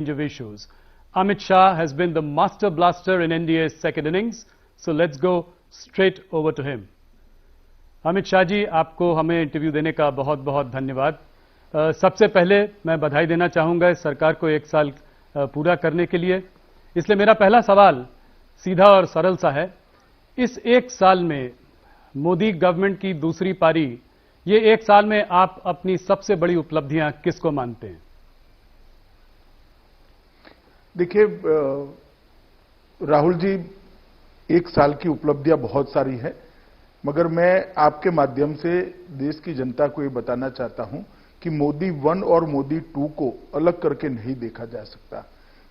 Of issues. Amit Shah has been the master blaster in NDA's second innings, so let's go straight over to him. Amit Shah ji, आपको हमें interview देने का बहुत बहुत धन्यवाद। सबसे पहले मैं बधाई देना चाहूंगा इस सरकार को 1 साल पूरा करने के लिए। इसलिए मेरा पहला सवाल सीधा और सरल सा है, इस 1 साल में मोदी गवर्नमेंट की दूसरी पारी, ये 1 साल में आप अपनी सबसे बड़ी उपलब्धियां किसको मानते हैं? देखिए राहुल जी, 1 साल की उपलब्धियां बहुत सारी है, मगर मैं आपके माध्यम से देश की जनता को ये बताना चाहता हूं कि मोदी 1 और मोदी 2 को अलग करके नहीं देखा जा सकता,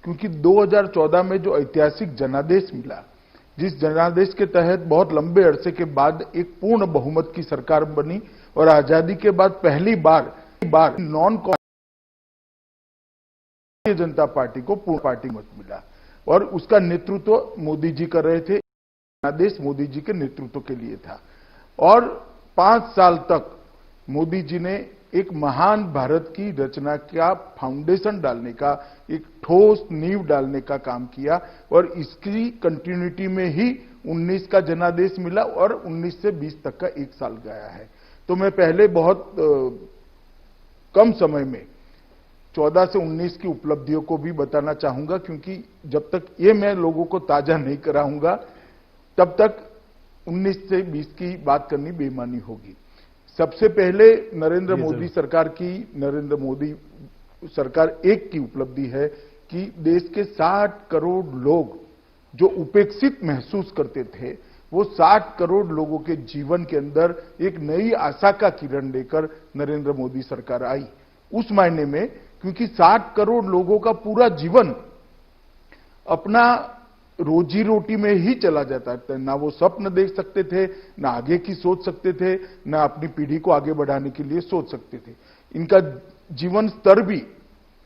क्योंकि 2014 में जो ऐतिहासिक जनादेश मिला, जिस जनादेश के तहत बहुत लंबे अरसे के बाद एक पूर्ण बहुमत की सरकार बनी और आजादी के बाद पहली बार नॉन जनता पार्टी को पूर्ण पार्टी मत मिला और उसका नेतृत्व मोदी जी कर रहे थे। आदेश मोदी जी के नेतृत्व के लिए था और 5 साल तक मोदी जी ने एक महान भारत की रचना का फाउंडेशन डालने का, एक ठोस नींव डालने का काम किया और इसकी कंटिन्यूटी में ही 19 का जनादेश मिला और 19 से 20 तक का 1 साल गया है। तो मैं पहले बहुत कम समय में 14 से 19 की उपलब्धियों को भी बताना चाहूंगा, क्योंकि जब तक ये मैं लोगों को ताजा नहीं कराऊंगा तब तक 19 से 20 की बात करनी बेईमानी होगी। सबसे पहले नरेंद्र मोदी सरकार 1 की उपलब्धि है कि देश के 60 करोड़ लोग जो उपेक्षित महसूस करते थे, वो 60 करोड़ लोगों के जीवन के अंदर एक नई आशा का किरण लेकर नरेंद्र मोदी सरकार आई। उस मायने में, क्योंकि 60 करोड़ लोगों का पूरा जीवन अपना रोजी रोटी में ही चला जाता था। ना वो स्वप्न देख सकते थे, ना आगे की सोच सकते थे, ना अपनी पीढ़ी को आगे बढ़ाने के लिए सोच सकते थे। इनका जीवन स्तर भी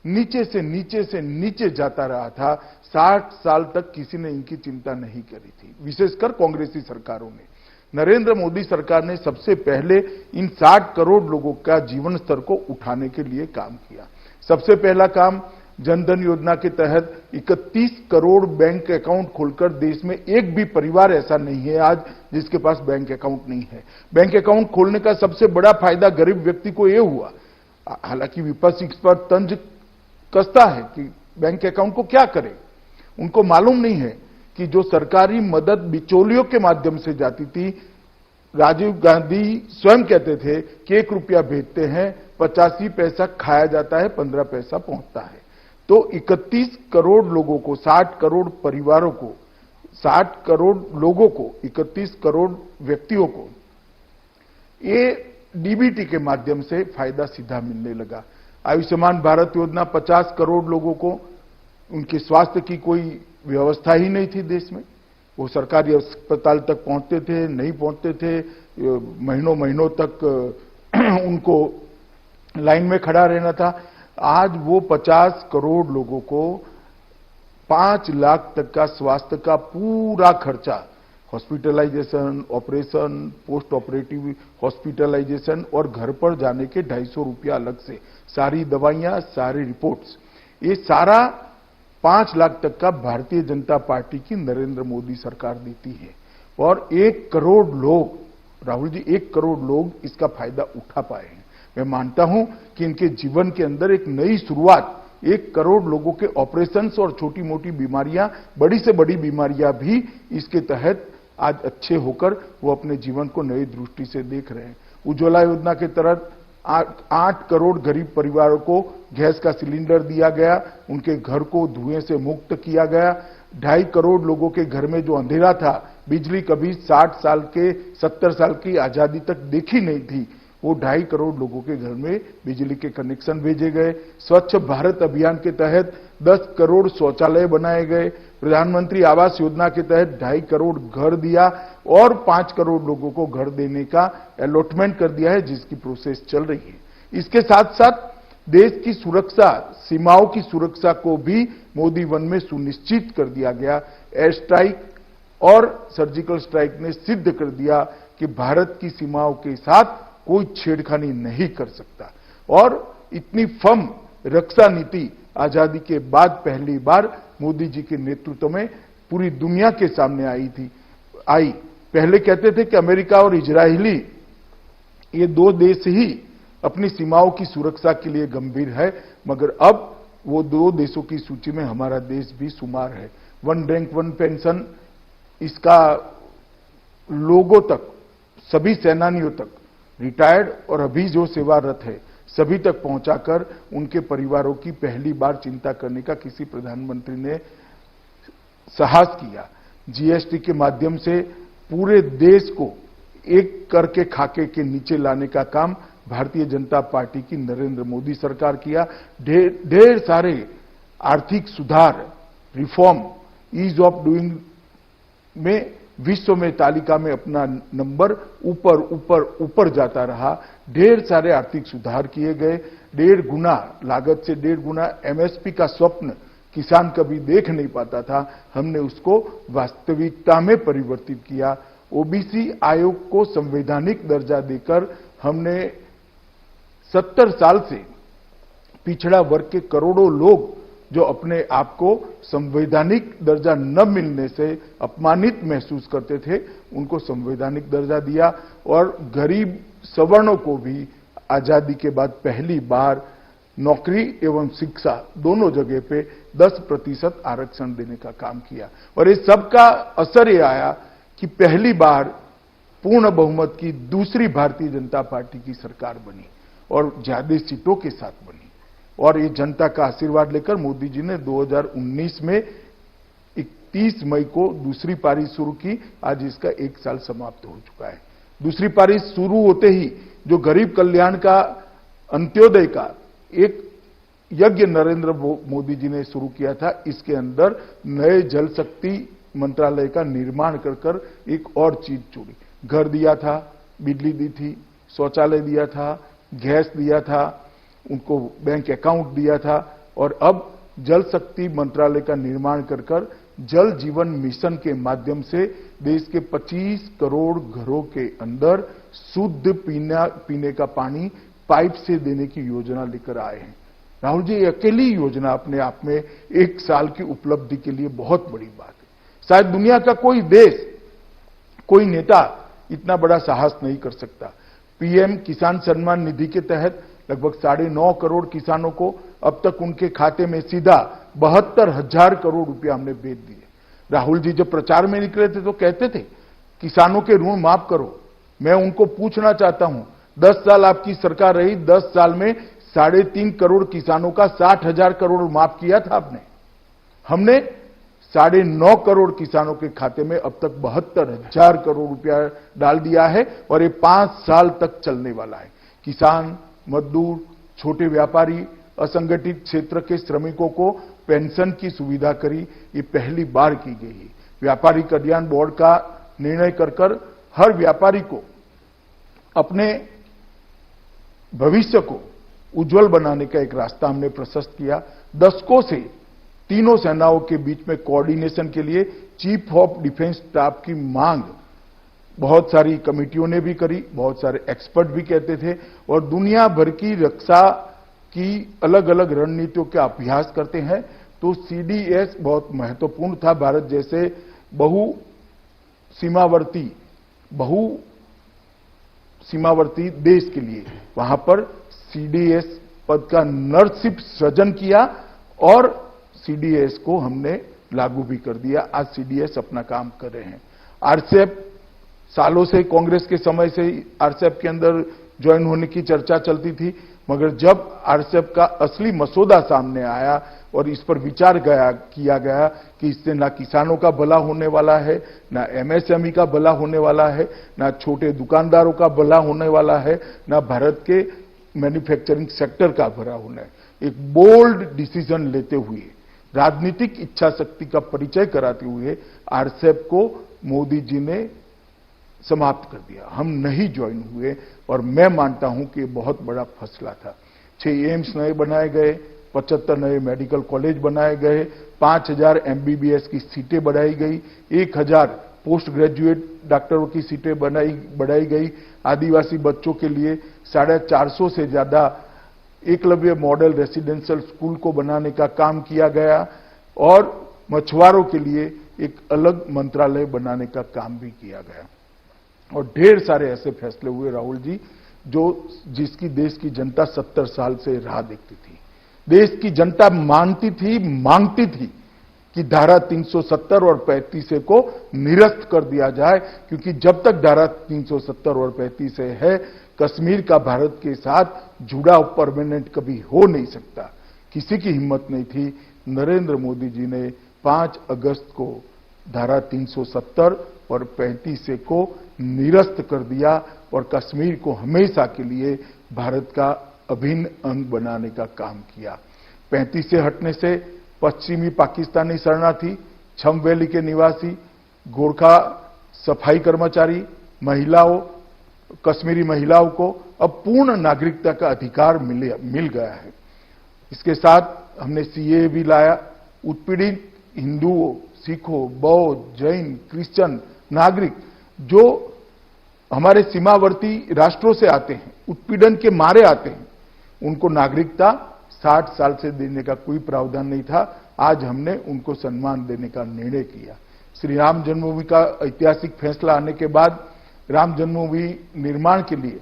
नीचे से नीचे जाता रहा था। 60 साल तक किसी ने इनकी चिंता नहीं करी थी, विशेषकर कांग्रेसी सरकारों ने। नरेंद्र मोदी सरकार ने सबसे पहले इन 60 करोड़ लोगों का जीवन स्तर को उठाने के लिए काम किया। सबसे पहला काम, जनधन योजना के तहत 31 करोड़ बैंक अकाउंट खोलकर देश में एक भी परिवार ऐसा नहीं है आज जिसके पास बैंक अकाउंट नहीं है। बैंक अकाउंट खोलने का सबसे बड़ा फायदा गरीब व्यक्ति को यह हुआ, हालांकि विपक्ष इस पर तंज कसता है कि बैंक अकाउंट को क्या करें। उनको मालूम नहीं है कि जो सरकारी मदद बिचौलियों के माध्यम से जाती थी, राजीव गांधी स्वयं कहते थे कि 1 रुपया भेजते हैं, 85 पैसा खाया जाता है, 15 पैसा पहुंचता है। तो 31 करोड़ लोगों को, 60 करोड़ परिवारों को, 60 करोड़ लोगों को, 31 करोड़ व्यक्तियों को ये डीबीटी के माध्यम से फायदा सीधा मिलने लगा। आयुष्मान भारत योजना 50 करोड़ लोगों को, उनके स्वास्थ्य की कोई व्यवस्था ही नहीं थी देश में। वो सरकारी अस्पताल तक पहुंचते थे, नहीं पहुंचते थे, महीनों तक उनको लाइन में खड़ा रहना था। आज वो 50 करोड़ लोगों को 5 लाख तक का स्वास्थ्य का पूरा खर्चा, hospitalisation, operation, post operative hospitalisation और घर पर जाने के 250 रुपया अलग से, सारी दवाइयां, सारी रिपोर्ट्स, ये सारा 5 लाख तक का भारतीय जनता पार्टी की नरेंद्र मोदी सरकार देती है। और 1 करोड़ लोग, राहुल जी, 1 करोड़ लोग इसका फायदा उठा पाए हैं। मैं मानता हूं कि इनके जीवन के अंदर एक नई शुरुआत, 1 करोड़ लोगों के ऑपरेशंस और छोटी मोटी बीमारियां, बड़ी से बड़ी बीमारियां भी इसके तहत आज अच्छे होकर वो अपने जीवन को नई दृष्टि से देख रहे हैं। उज्ज्वला योजना के तहत 8 करोड़ गरीब परिवारों को गैस का सिलेंडर दिया गया, उनके घर को धुएं से मुक्त किया गया। 2.5 करोड़ लोगों के घर में जो अंधेरा था, बिजली कभी 60 साल के 70 साल की आजादी तक देखी नहीं थी, वो 2.5 करोड़ लोगों के घर में बिजली के कनेक्शन भेजे गए। स्वच्छ भारत अभियान के तहत 10 करोड़ शौचालय बनाए गए। प्रधानमंत्री आवास योजना के तहत 2.5 करोड़ घर दिया और 5 करोड़ लोगों को घर देने का अलॉटमेंट कर दिया है, जिसकी प्रोसेस चल रही है। इसके साथ साथ देश की सुरक्षा, सीमाओं की सुरक्षा को भी मोदी 1 में सुनिश्चित कर दिया गया। एयर स्ट्राइक और सर्जिकल स्ट्राइक ने सिद्ध कर दिया कि भारत की सीमाओं के साथ कोई छेड़खानी नहीं कर सकता। और इतनी फर्म रक्षा नीति आजादी के बाद पहली बार मोदी जी के नेतृत्व में पूरी दुनिया के सामने आई। पहले कहते थे कि अमेरिका और इजरायली ये दो देश ही अपनी सीमाओं की सुरक्षा के लिए गंभीर है, मगर अब वो दो देशों की सूची में हमारा देश भी शुमार है। वन रैंक वन पेंशन, इसका लोगों तक, सभी सेनानियों तक, रिटायर्ड और अभी जो सेवारत है सभी तक पहुंचाकर उनके परिवारों की पहली बार चिंता करने का किसी प्रधानमंत्री ने साहस किया। जीएसटी के माध्यम से पूरे देश को एक कर के खाके के नीचे लाने का काम भारतीय जनता पार्टी की नरेंद्र मोदी सरकार किया। ढेर सारे आर्थिक सुधार, रिफॉर्म, ईज ऑफ डूइंग में विश्व में तालिका में अपना नंबर ऊपर ऊपर ऊपर जाता रहा। ढेर सारे आर्थिक सुधार किए गए। 1.5 गुना लागत से 1.5 गुना एमएसपी का स्वप्न किसान कभी देख नहीं पाता था, हमने उसको वास्तविकता में परिवर्तित किया। ओबीसी आयोग को संवैधानिक दर्जा देकर हमने 70 साल से पिछड़ा वर्ग के करोड़ों लोग जो अपने आप को संवैधानिक दर्जा न मिलने से अपमानित महसूस करते थे, उनको संवैधानिक दर्जा दिया। और गरीब सवर्णों को भी आजादी के बाद पहली बार नौकरी एवं शिक्षा दोनों जगह पे 10% आरक्षण देने का काम किया। और इस सब का असर ये आया कि पहली बार पूर्ण बहुमत की दूसरी भारतीय जनता पार्टी की सरकार बनी और ज्यादा सीटों के साथ बनी। और ये जनता का आशीर्वाद लेकर मोदी जी ने 2019 में 31 मई को दूसरी पारी शुरू की। आज इसका 1 साल समाप्त हो चुका है। दूसरी पारी शुरू होते ही जो गरीब कल्याण का, अंत्योदय का एक यज्ञ नरेंद्र मोदी जी ने शुरू किया था, इसके अंदर नए जल शक्ति मंत्रालय का निर्माण कर एक और चीज जोड़ी। घर दिया था, बिजली दी थी, शौचालय दिया था, गैस दिया था, उनको बैंक अकाउंट दिया था। और अब जल शक्ति मंत्रालय का निर्माण कर जल जीवन मिशन के माध्यम से देश के 25 करोड़ घरों के अंदर शुद्ध पीने का पानी पाइप से देने की योजना लेकर आए हैं। राहुल जी, अकेली योजना अपने आप में 1 साल की उपलब्धि के लिए बहुत बड़ी बात है। शायद दुनिया का कोई देश, कोई नेता इतना बड़ा साहस नहीं कर सकता। पीएम किसान सम्मान निधि के तहत लगभग 9.5 करोड़ किसानों को अब तक उनके खाते में सीधा 72,000 करोड़ रुपया हमने भेज दिए। राहुल जी जब प्रचार में निकले थे तो कहते थे किसानों के ऋण माफ करो। मैं उनको पूछना चाहता हूं, 10 साल आपकी सरकार रही, 10 साल में 3.5 करोड़ किसानों का 60,000 करोड़ माफ किया था आपने? हमने 9.5 करोड़ किसानों के खाते में अब तक 72,000 करोड़ रुपया डाल दिया है और ये 5 साल तक चलने वाला है। किसान, मजदूर, छोटे व्यापारी, असंगठित क्षेत्र के श्रमिकों को पेंशन की सुविधा करी, ये पहली बार की गई है। व्यापारी कल्याण बोर्ड का निर्णय कर हर व्यापारी को अपने भविष्य को उज्जवल बनाने का एक रास्ता हमने प्रशस्त किया। दशकों से तीनों सेनाओं के बीच में कोऑर्डिनेशन के लिए चीफ ऑफ डिफेंस स्टाफ की मांग बहुत सारी कमिटियों ने भी करी, बहुत सारे एक्सपर्ट भी कहते थे। और दुनिया भर की रक्षा की अलग अलग रणनीतियों का अभ्यास करते हैं तो सीडीएस बहुत महत्वपूर्ण था। भारत जैसे सीमावर्ती देश के लिए वहां पर सीडीएस पद का नरसिप सृजन किया और सीडीएस को हमने लागू भी कर दिया। आज सीडीएस अपना काम कर रहे हैं। आरसीएफ सालों से, कांग्रेस के समय से आरसीएफ के अंदर ज्वाइन होने की चर्चा चलती थी, मगर जब आरसीएफ का असली मसौदा सामने आया और इस पर विचार किया गया कि इससे ना किसानों का भला होने वाला है, ना एमएसएमई का भला होने वाला है, ना छोटे दुकानदारों का भला होने वाला है, ना भारत के मैन्युफैक्चरिंग सेक्टर का भला होना है। एक बोल्ड डिसीजन लेते हुए, राजनीतिक इच्छा शक्ति का परिचय कराते हुए आरसीएफ को मोदी जी ने समाप्त कर दिया। हम नहीं ज्वाइन हुए और मैं मानता हूं कि बहुत बड़ा फैसला था। 6 एम्स नए बनाए गए, 75 नए मेडिकल कॉलेज बनाए गए, 5,000 एमबीबीएस की सीटें बढ़ाई गई, 1,000 पोस्ट ग्रेजुएट डॉक्टरों की सीटें बढ़ाई गई। आदिवासी बच्चों के लिए 450 से ज्यादा एकलव्य मॉडल रेसिडेंशियल स्कूल को बनाने का काम किया गया और मछुआरों के लिए एक अलग मंत्रालय बनाने का काम भी किया गया और ढेर सारे ऐसे फैसले हुए राहुल जी जिसकी देश की जनता 70 साल से राह देखती थी। देश की जनता मानती थी, मांगती थी कि धारा 370 और 35 को निरस्त कर दिया जाए, क्योंकि जब तक धारा 370 और 35 है कश्मीर का भारत के साथ जुड़ाव परमानेंट कभी हो नहीं सकता। किसी की हिम्मत नहीं थी। नरेंद्र मोदी जी ने 5 अगस्त को धारा 370 और 35 को निरस्त कर दिया और कश्मीर को हमेशा के लिए भारत का अभिन्न अंग बनाने का काम किया। 35 से हटने से पश्चिमी पाकिस्तानी शरणार्थी, छम वैली के निवासी, गोरखा सफाई कर्मचारी, महिलाओं, कश्मीरी महिलाओं को अब पूर्ण नागरिकता का अधिकार मिल गया है। इसके साथ हमने सीए भी लाया। उत्पीड़ित हिंदुओं, सिखों, बौद्ध, जैन, क्रिश्चियन नागरिक जो हमारे सीमावर्ती राष्ट्रों से आते हैं, उत्पीड़न के मारे आते हैं, उनको नागरिकता 60 साल से देने का कोई प्रावधान नहीं था। आज हमने उनको सम्मान देने का निर्णय किया। श्री राम जन्मभूमि का ऐतिहासिक फैसला आने के बाद राम जन्मभूमि निर्माण के लिए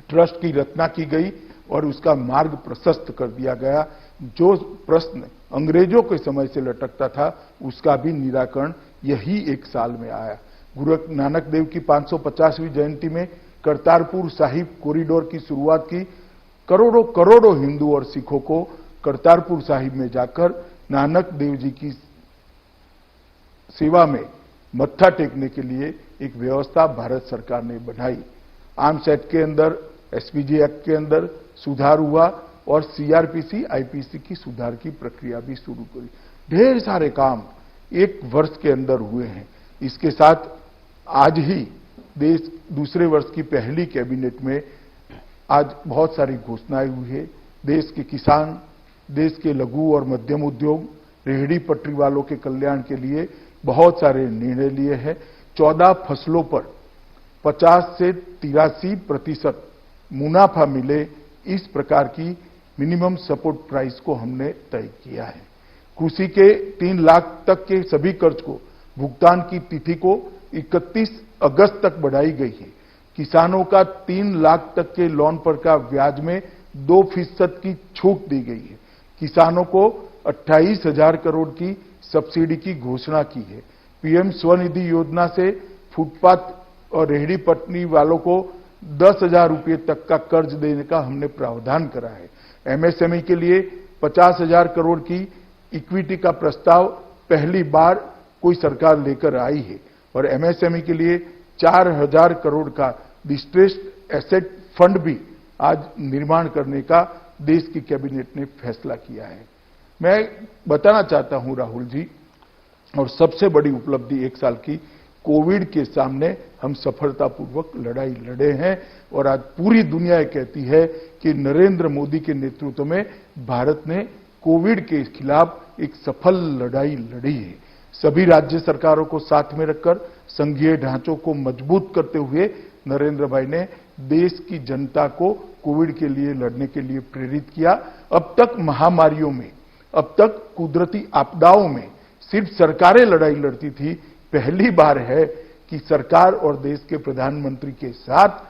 ट्रस्ट की रचना की गई और उसका मार्ग प्रशस्त कर दिया गया। जो प्रश्न अंग्रेजों के समय से लटकता था उसका भी निराकरण यही एक साल में आया। गुरु नानक देव की 550वीं जयंती में करतारपुर साहिब कॉरिडोर की शुरुआत की। करोड़ों करोड़ों हिंदू और सिखों को करतारपुर साहिब में जाकर नानक देव जी की सेवा में मत्था टेकने के लिए एक व्यवस्था भारत सरकार ने बढ़ाई। आर्म्स एक्ट के अंदर, एसपीजी एक्ट के अंदर सुधार हुआ और सीआरपीसी, आईपीसी की सुधार की प्रक्रिया भी शुरू करी। ढेर सारे काम एक वर्ष के अंदर हुए हैं। इसके साथ आज ही देश दूसरे वर्ष की पहली कैबिनेट में आज बहुत सारी घोषणाएं हुई है। देश के किसान, देश के लघु और मध्यम उद्योग, रेहड़ी पटरी वालों के कल्याण के लिए बहुत सारे निर्णय लिए हैं। 14 फसलों पर 50 से 83% मुनाफा मिले, इस प्रकार की मिनिमम सपोर्ट प्राइस को हमने तय किया है। कृषि के 3 लाख तक के सभी कर्ज को भुगतान की तिथि को 31 अगस्त तक बढ़ाई गई है। किसानों का 3 लाख तक के लोन पर का ब्याज में 2% की छूट दी गई है। किसानों को 28,000 करोड़ की सब्सिडी की घोषणा की है। पीएम स्वनिधि योजना से फुटपाथ और रेहड़ी पटरी वालों को 10,000 रुपये तक का कर्ज देने का हमने प्रावधान करा है। एमएसएमई के लिए 50,000 करोड़ की इक्विटी का प्रस्ताव पहली बार कोई सरकार लेकर आई है और एमएसएमई के लिए 4,000 करोड़ का डिस्ट्रेस्ड एसेट फंड भी आज निर्माण करने का देश की कैबिनेट ने फैसला किया है। मैं बताना चाहता हूं राहुल जी, और सबसे बड़ी उपलब्धि एक साल की, कोविड के सामने हम सफलतापूर्वक लड़ाई लड़े हैं और आज पूरी दुनिया कहती है कि नरेंद्र मोदी के नेतृत्व में भारत ने कोविड के खिलाफ एक सफल लड़ाई लड़ी है। सभी राज्य सरकारों को साथ में रखकर संघीय ढांचों को मजबूत करते हुए नरेंद्र भाई ने देश की जनता को कोविड के लिए लड़ने के लिए प्रेरित किया। अब तक महामारियों में, अब तक कुदरती आपदाओं में सिर्फ सरकारें लड़ाई लड़ती थी। पहली बार है कि सरकार और देश के प्रधानमंत्री के साथ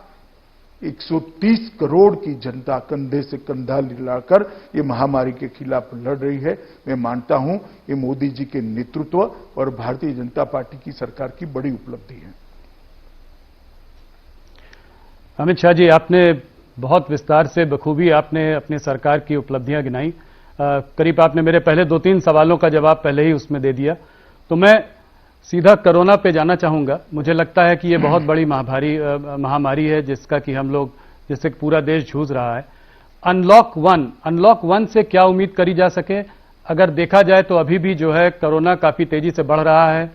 130 करोड़ की जनता कंधे से कंधा मिलाकर ये महामारी के खिलाफ लड़ रही है। मैं मानता हूं ये मोदी जी के नेतृत्व और भारतीय जनता पार्टी की सरकार की बड़ी उपलब्धि है। अमित शाह जी, आपने बहुत विस्तार से बखूबी आपने अपनी सरकार की उपलब्धियां गिनाई। करीब आपने मेरे पहले 2-3 सवालों का जवाब पहले ही उसमें दे दिया। तो मैं सीधा कोरोना पे जाना चाहूंगा। मुझे लगता है कि ये बहुत बड़ी महामारी है जिसका कि हम लोग, जिससे पूरा देश जूझ रहा है। अनलॉक वन से क्या उम्मीद करी जा सके? अगर देखा जाए तो अभी भी जो है कोरोना काफी तेजी से बढ़ रहा है।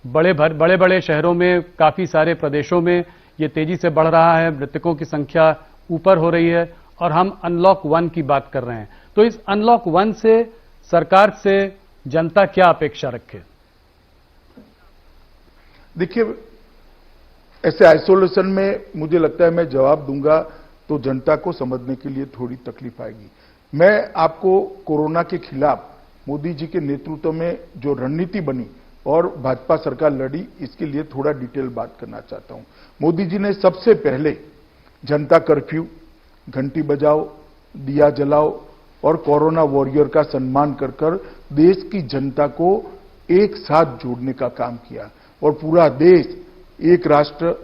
बड़े बड़े शहरों में, काफी सारे प्रदेशों में ये तेजी से बढ़ रहा है। मृतकों की संख्या ऊपर हो रही है और हम अनलॉक 1 की बात कर रहे हैं। तो इस अनलॉक 1 से सरकार से जनता क्या अपेक्षा रखे? देखिए, ऐसे आइसोलेशन में मुझे लगता है मैं जवाब दूंगा तो जनता को समझने के लिए थोड़ी तकलीफ आएगी। मैं आपको कोरोना के खिलाफ मोदी जी के नेतृत्व में जो रणनीति बनी और भाजपा सरकार लड़ी, इसके लिए थोड़ा डिटेल बात करना चाहता हूं। मोदी जी ने सबसे पहले जनता कर्फ्यू, घंटी बजाओ, दिया जलाओ और कोरोना वॉरियर का सम्मान कर कर देश की जनता को एक साथ जोड़ने का काम किया और पूरा देश एक राष्ट्र,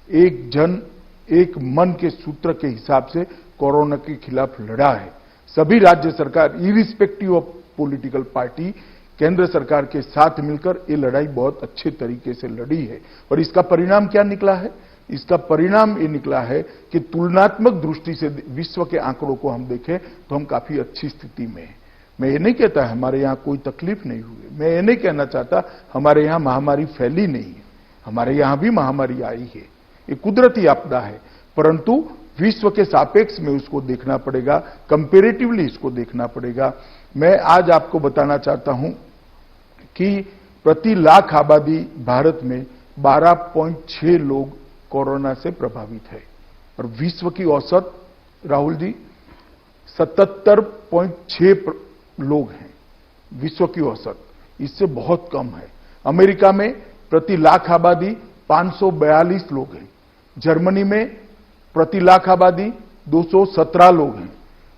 एक जन, एक मन के सूत्र के हिसाब से कोरोना के खिलाफ लड़ा है। सभी राज्य सरकार इरिस्पेक्टिव ऑफ पॉलिटिकल पार्टी केंद्र सरकार के साथ मिलकर ये लड़ाई बहुत अच्छे तरीके से लड़ी है। और इसका परिणाम क्या निकला है? इसका परिणाम ये निकला है कि तुलनात्मक दृष्टि से विश्व के आंकड़ों को हम देखें तो हम काफी अच्छी स्थिति में हैं। मैं ये नहीं कहता हमारे यहां कोई तकलीफ नहीं हुई, मैं ये नहीं कहना चाहता हमारे यहां महामारी फैली नहीं है, हमारे यहां भी महामारी आई है, ये कुदरती आपदा है, परंतु विश्व के सापेक्ष में उसको देखना पड़ेगा, कंपेरेटिवली इसको देखना पड़ेगा। मैं आज आपको बताना चाहता हूं कि प्रति लाख आबादी भारत में 12.6 लोग कोरोना से प्रभावित है और विश्व की औसत राहुल जी 77.6 लोग हैं, विश्व की औसत इससे बहुत कम है। अमेरिका में प्रति लाख आबादी 542 लोग हैं, जर्मनी में प्रति लाख आबादी 217 लोग हैं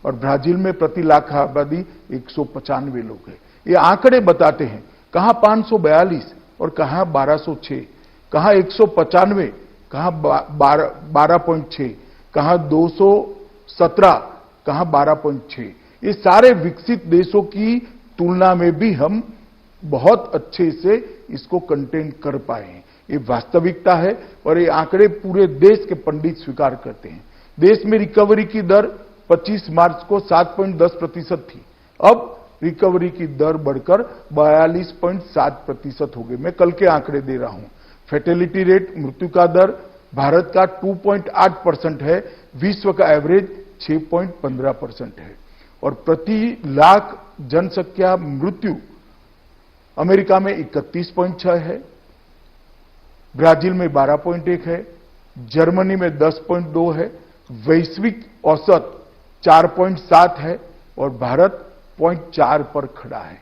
और ब्राजील में प्रति लाख आबादी 195 लोग हैं। ये आंकड़े बताते हैं कहां 542 और कहां 1206, कहां 195, कहां 12.6, कहां 217, कहां 12.6। ये सारे विकसित देशों की तुलना में भी हम बहुत अच्छे से इसको कंटेन कर पाए हैं। ये वास्तविकता है और ये आंकड़े पूरे देश के पंडित स्वीकार करते हैं। देश में रिकवरी की दर 25 मार्च को 7.10% थी, अब रिकवरी की दर बढ़कर 42.7% हो गई। मैं कल के आंकड़े दे रहा हूं। फैटेलिटी रेट, मृत्यु का दर भारत का 2.8% है, विश्व का एवरेज 6.15% है और प्रति लाख जनसंख्या मृत्यु अमेरिका में 31.6 है, ब्राजील में 12.1 है, जर्मनी में 10.2 है, वैश्विक औसत 4.7 है और भारत 0.4 पर खड़ा है।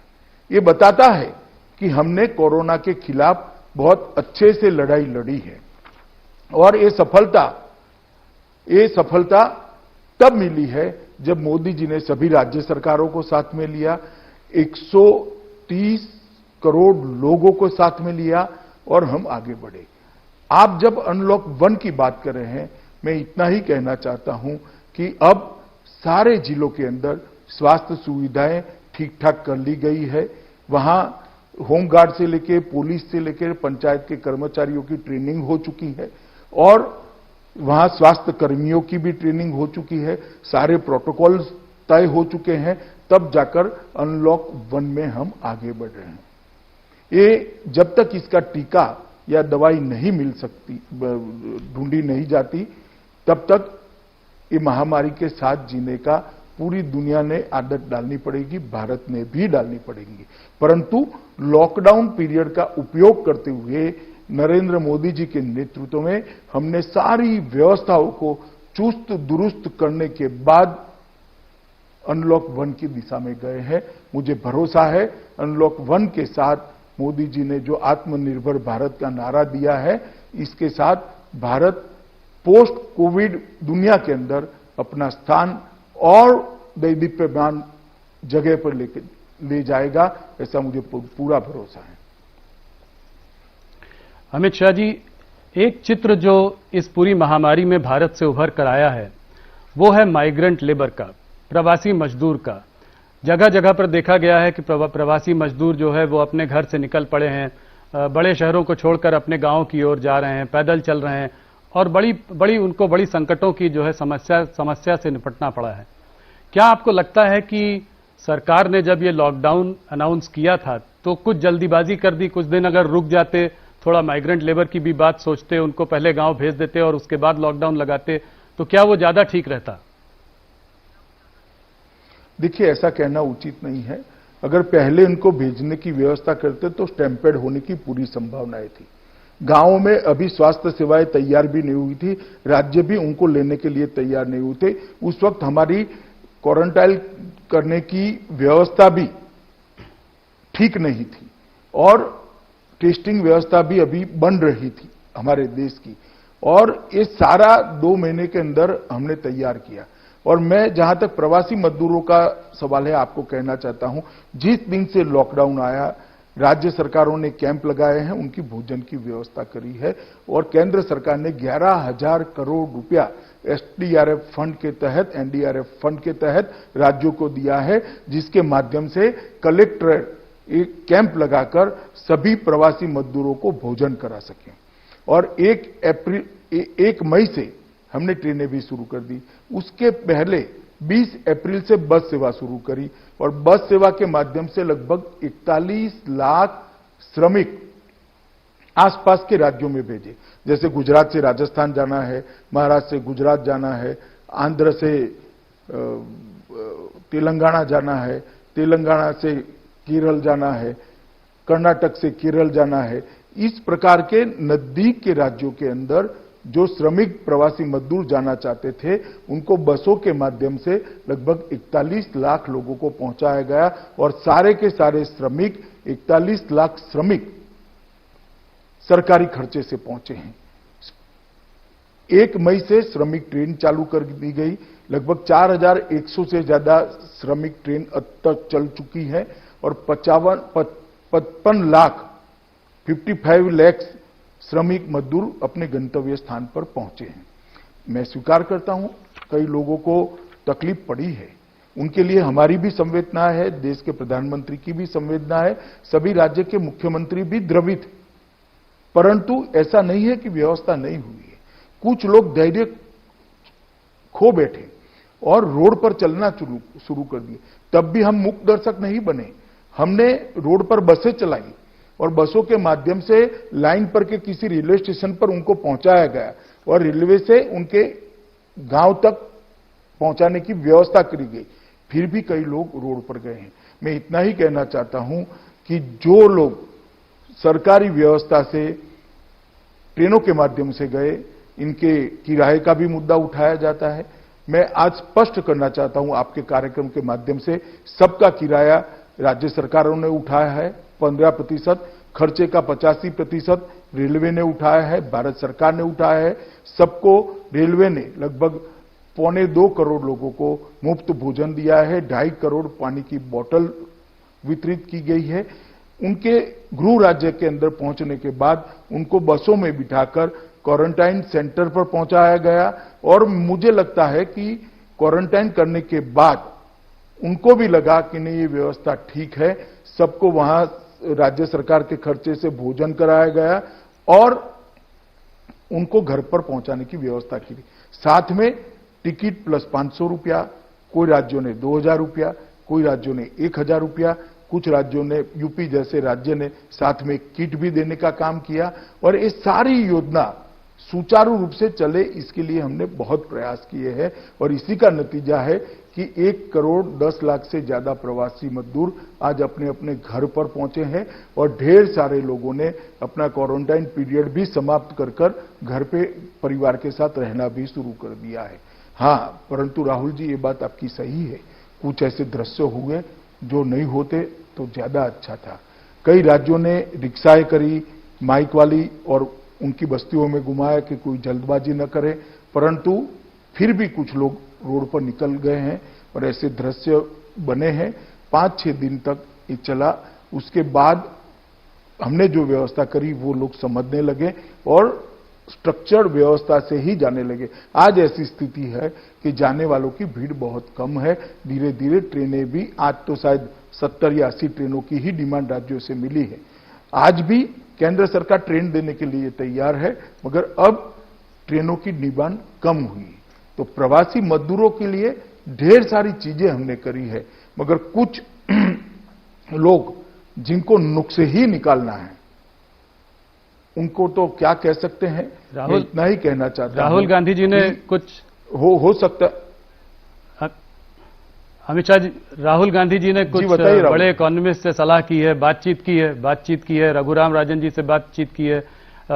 ये बताता है कि हमने कोरोना के खिलाफ बहुत अच्छे से लड़ाई लड़ी है और ये सफलता तब मिली है जब मोदी जी ने सभी राज्य सरकारों को साथ में लिया, 130 करोड़ लोगों को साथ में लिया और हम आगे बढ़े। आप जब अनलॉक 1 की बात कर रहे हैं, मैं इतना ही कहना चाहता हूं कि अब सारे जिलों के अंदर स्वास्थ्य सुविधाएं ठीक ठाक कर ली गई है। वहां होमगार्ड से लेकर पुलिस से लेकर पंचायत के कर्मचारियों की ट्रेनिंग हो चुकी है और वहां स्वास्थ्य कर्मियों की भी ट्रेनिंग हो चुकी है, सारे प्रोटोकॉल्स तय हो चुके हैं, तब जाकर अनलॉक 1 में हम आगे बढ़ रहे हैं। ये जब तक इसका टीका या दवाई नहीं मिल सकती, ढूंढी नहीं जाती, तब तक ये महामारी के साथ जीने का पूरी दुनिया ने आदत डालनी पड़ेगी, भारत ने भी डालनी पड़ेगी। परंतु लॉकडाउन पीरियड का उपयोग करते हुए नरेंद्र मोदी जी के नेतृत्व में हमने सारी व्यवस्थाओं को चुस्त दुरुस्त करने के बाद अनलॉक 1 की दिशा में गए हैं। मुझे भरोसा है अनलॉक 1 के साथ मोदी जी ने जो आत्मनिर्भर भारत का नारा दिया है, इसके साथ भारत पोस्ट कोविड दुनिया के अंदर अपना स्थान और दैदीप्यमान जगह पर ले जाएगा, ऐसा मुझे पूरा भरोसा है। अमित शाह जी, एक चित्र जो इस पूरी महामारी में भारत से उभर कर आया है वो है माइग्रेंट लेबर का, प्रवासी मजदूर का। जगह जगह पर देखा गया है कि प्रवासी मजदूर जो है वो अपने घर से निकल पड़े हैं, बड़े शहरों को छोड़कर अपने गांवों की ओर जा रहे हैं, पैदल चल रहे हैं और उनको बड़ी संकटों की जो है समस्या से निपटना पड़ा है। क्या आपको लगता है कि सरकार ने जब ये लॉकडाउन अनाउंस किया था तो कुछ जल्दीबाजी कर दी? कुछ दिन अगर रुक जाते, थोड़ा माइग्रेंट लेबर की भी बात सोचते, उनको पहले गांव भेज देते और उसके बाद लॉकडाउन लगाते, तो क्या वो ज्यादा ठीक रहता? देखिए, ऐसा कहना उचित नहीं है। अगर पहले उनको भेजने की व्यवस्था करते तो स्टैम्पेड होने की पूरी संभावनाएं थी। गांवों में अभी स्वास्थ्य सेवाएं तैयार भी नहीं हुई थी, राज्य भी उनको लेने के लिए तैयार नहीं हुए थे। उस वक्त हमारी क्वारंटाइन करने की व्यवस्था भी ठीक नहीं थी और टेस्टिंग व्यवस्था भी अभी बन रही थी हमारे देश की, और ये सारा 2 महीने के अंदर हमने तैयार किया। और मैं जहां तक प्रवासी मजदूरों का सवाल है आपको कहना चाहता हूं, जिस दिन से लॉकडाउन आया राज्य सरकारों ने कैंप लगाए हैं, उनकी भोजन की व्यवस्था करी है और केंद्र सरकार ने 11,000 करोड़ रुपया एसडीआरएफ फंड के तहत, एनडीआरएफ फंड के तहत राज्यों को दिया है, जिसके माध्यम से कलेक्टर एक कैंप लगाकर सभी प्रवासी मजदूरों को भोजन करा सकें। और 1 मई से हमने ट्रेनें भी शुरू कर दी। उसके पहले 20 अप्रैल से बस सेवा शुरू करी और बस सेवा के माध्यम से लगभग 41 लाख श्रमिक आसपास के राज्यों में भेजे। जैसे गुजरात से राजस्थान जाना है, महाराष्ट्र से गुजरात जाना है, आंध्र से तेलंगाना जाना है, तेलंगाना से केरल जाना है, कर्नाटक से केरल जाना है। इस प्रकार के नजदीक के राज्यों के अंदर जो श्रमिक प्रवासी मजदूर जाना चाहते थे, उनको बसों के माध्यम से लगभग 41 लाख लोगों को पहुंचाया गया और सारे के सारे श्रमिक 41 लाख श्रमिक सरकारी खर्चे से पहुंचे हैं। 1 मई से श्रमिक ट्रेन चालू कर दी गई। लगभग 4,100 से ज्यादा श्रमिक ट्रेन अब तक चल चुकी है और 55 लाख 55 लाख श्रमिक मजदूर अपने गंतव्य स्थान पर पहुंचे हैं। मैं स्वीकार करता हूं कई लोगों को तकलीफ पड़ी है, उनके लिए हमारी भी संवेदना है, देश के प्रधानमंत्री की भी संवेदना है, सभी राज्य के मुख्यमंत्री भी द्रवित हैं। परंतु ऐसा नहीं है कि व्यवस्था नहीं हुई है। कुछ लोग धैर्य खो बैठे और रोड पर चलना शुरू कर दिए। तब भी हम मूक दर्शक नहीं बने, हमने रोड पर बसें चलाई और बसों के माध्यम से लाइन पर के किसी रेलवे स्टेशन पर उनको पहुंचाया गया और रेलवे से उनके गांव तक पहुंचाने की व्यवस्था करी गई। फिर भी कई लोग रोड पर गए हैं। मैं इतना ही कहना चाहता हूं कि जो लोग सरकारी व्यवस्था से ट्रेनों के माध्यम से गए, इनके किराए का भी मुद्दा उठाया जाता है। मैं आज स्पष्ट करना चाहता हूं आपके कार्यक्रम के माध्यम से, सबका किराया राज्य सरकारों ने उठाया है 15%, खर्चे का 85% रेलवे ने उठाया है, भारत सरकार ने उठाया है। सबको रेलवे ने लगभग 1.25 करोड़ लोगों को मुफ्त भोजन दिया है, 2.5 करोड़ पानी की बोतल वितरित की गई है। उनके गृह राज्य के अंदर पहुंचने के बाद उनको बसों में बिठाकर क्वारंटाइन सेंटर पर पहुंचाया गया और मुझे लगता है कि क्वारंटाइन करने के बाद उनको भी लगा कि नहीं ये व्यवस्था ठीक है। सबको वहां राज्य सरकार के खर्चे से भोजन कराया गया और उनको घर पर पहुंचाने की व्यवस्था की गई। साथ में टिकट प्लस 500 रुपया, कोई राज्यों ने 2,000 रुपया, कोई राज्यों ने 1,000 रुपया, कुछ राज्यों ने, यूपी जैसे राज्य ने साथ में किट भी देने का काम किया और ये सारी योजना सुचारू रूप से चले, इसके लिए हमने बहुत प्रयास किए हैं और इसी का नतीजा है कि 1 करोड़ 10 लाख से ज्यादा प्रवासी मजदूर आज अपने अपने घर पर पहुंचे हैं और ढेर सारे लोगों ने अपना क्वारंटाइन पीरियड भी समाप्त कर घर पे परिवार के साथ रहना भी शुरू कर दिया है। हां, परंतु राहुल जी ये बात आपकी सही है, कुछ ऐसे दृश्य हुए जो नहीं होते तो ज्यादा अच्छा था। कई राज्यों ने रिक्शाएं करी माइक वाली और उनकी बस्तियों में घुमाया कि कोई जल्दबाजी न करे, परंतु फिर भी कुछ लोग रोड पर निकल गए हैं और ऐसे दृश्य बने हैं। 5-6 दिन तक ये चला। उसके बाद हमने जो व्यवस्था करी वो लोग समझने लगे और स्ट्रक्चर्ड व्यवस्था से ही जाने लगे। आज ऐसी स्थिति है कि जाने वालों की भीड़ बहुत कम है। धीरे धीरे ट्रेनें भी, आज तो शायद 70 या 80 ट्रेनों की ही डिमांड राज्यों से मिली है। आज भी केंद्र सरकार ट्रेन देने के लिए तैयार है, मगर अब ट्रेनों की डिमांड कम हुई। तो प्रवासी मजदूरों के लिए ढेर सारी चीजें हमने करी है, मगर कुछ लोग जिनको नुक्से ही निकालना है उनको तो क्या कह सकते हैं, राहुल इतना ही कहना चाहता हूं। राहुल गांधी जी ने कुछ हो सकता, अमित शाह जी, राहुल गांधी जी ने कुछ बड़े इकोनॉमिस्ट से सलाह की है, बातचीत की है, रघुराम राजन जी से बातचीत की है,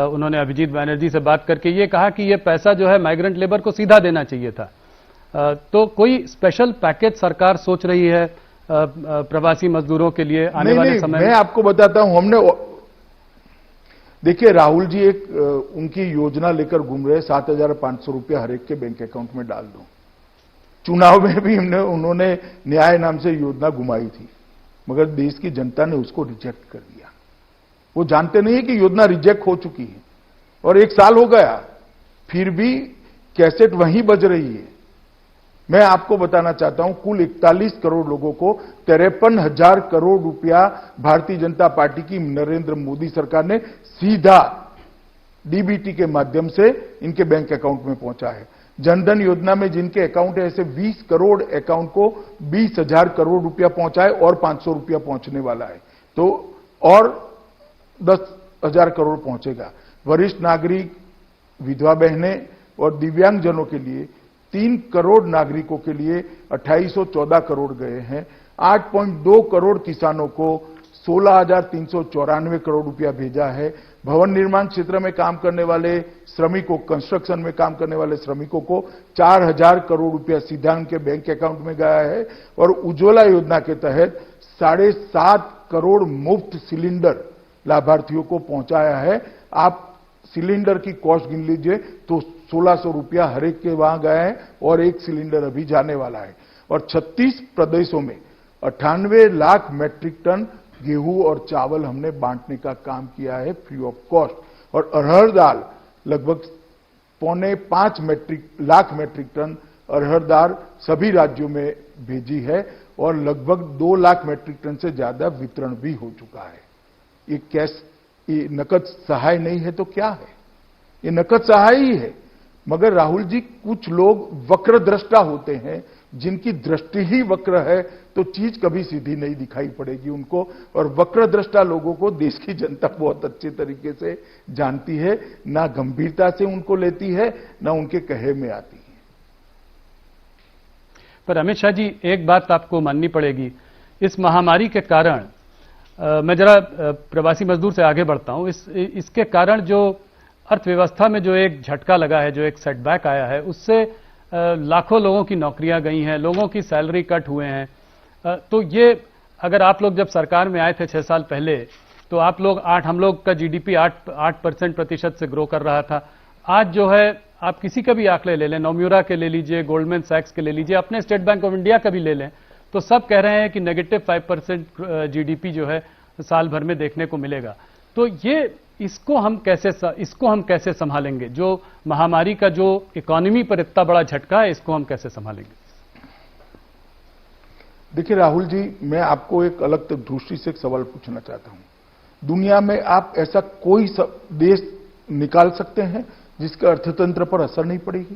उन्होंने अभिजीत बैनर्जी से बात करके ये कहा कि ये पैसा जो है माइग्रेंट लेबर को सीधा देना चाहिए था। तो कोई स्पेशल पैकेज सरकार सोच रही है प्रवासी मजदूरों के लिए आने वाले समय में? मैं आपको बताता हूं, देखिए राहुल जी उनकी योजना लेकर घूम रहे, 7,500 रुपया हर एक के बैंक अकाउंट में डाल दो। चुनाव में भी उन्होंने न्याय नाम से योजना घुमाई थी, मगर देश की जनता ने उसको रिजेक्ट कर दिया। वो जानते नहीं है कि योजना रिजेक्ट हो चुकी है और 1 साल हो गया, फिर भी कैसेट वहीं बज रही है। मैं आपको बताना चाहता हूं, कुल 41 करोड़ लोगों को 53,000 करोड़ रुपया भारतीय जनता पार्टी की नरेंद्र मोदी सरकार ने सीधा डीबीटी के माध्यम से इनके बैंक अकाउंट में पहुंचा है। जनधन योजना में जिनके अकाउंट है, ऐसे 20 करोड़ अकाउंट को 20,000 करोड़ रुपया पहुंचा है और 500 रुपया पहुंचने वाला है, तो और 10,000 करोड़ पहुंचेगा। वरिष्ठ नागरिक, विधवा बहनें और दिव्यांगजनों के लिए 3 करोड़ नागरिकों के लिए 2814 करोड़ गए हैं। 8.2 करोड़ किसानों को 16,394 करोड़ रुपया भेजा है। भवन निर्माण क्षेत्र में काम करने वाले श्रमिकों, कंस्ट्रक्शन में काम करने वाले श्रमिकों को 4,000 करोड़ रुपया सीधा उनके बैंक अकाउंट में गया है। और उज्ज्वला योजना के तहत 7.5 करोड़ मुफ्त सिलेंडर लाभार्थियों को पहुंचाया है। आप सिलेंडर की कॉस्ट गिन लीजिए तो 1,600 रुपया हर एक के वहां गया है और 1 सिलेंडर अभी जाने वाला है। और 36 प्रदेशों में 98 लाख मैट्रिक टन गेहूं और चावल हमने बांटने का काम किया है फ्री ऑफ कॉस्ट। और अरहर दाल लगभग 4.5 लाख मैट्रिक टन अरहर दाल सभी राज्यों में भेजी है और लगभग 2 लाख मैट्रिक टन से ज्यादा वितरण भी हो चुका है। ये नकद सहाय नहीं है तो क्या है? ये नकद सहाय ही है। मगर राहुल जी, कुछ लोग वक्रद्रष्टा होते हैं, जिनकी दृष्टि ही वक्र है तो चीज कभी सीधी नहीं दिखाई पड़ेगी उनको। और वक्रद्रष्टा लोगों को देश की जनता बहुत अच्छे तरीके से जानती है, ना गंभीरता से उनको लेती है, ना उनके कहे में आती है। पर अमित शाह जी, एक बात आपको माननी पड़ेगी, इस महामारी के कारण मैं जरा प्रवासी मजदूर से आगे बढ़ता हूं। इसके कारण जो अर्थव्यवस्था में जो एक झटका लगा है, जो एक सेटबैक आया है, उससे लाखों लोगों की नौकरियां गई हैं, लोगों की सैलरी कट हुए हैं। तो ये अगर आप लोग जब सरकार में आए थे 6 साल पहले, तो हम लोग का जीडीपी 8% से ग्रो कर रहा था। आज जो है, आप किसी का भी आंकड़े ले लें, नोम्यूरा के ले लीजिए, गोल्डमैन सैक्स के ले लीजिए, अपने स्टेट बैंक ऑफ इंडिया का भी ले लें, तो सब कह रहे हैं कि -5% जीडीपी जो है साल भर में देखने को मिलेगा। तो इसको हम कैसे संभालेंगे? जो महामारी का जो इकोनॉमी पर इतना बड़ा झटका है, इसको हम कैसे संभालेंगे? देखिए राहुल जी, मैं आपको एक अलग दृष्टि से एक सवाल पूछना चाहता हूं। दुनिया में आप ऐसा कोई देश निकाल सकते हैं जिसके अर्थतंत्र पर असर नहीं पड़ेगी?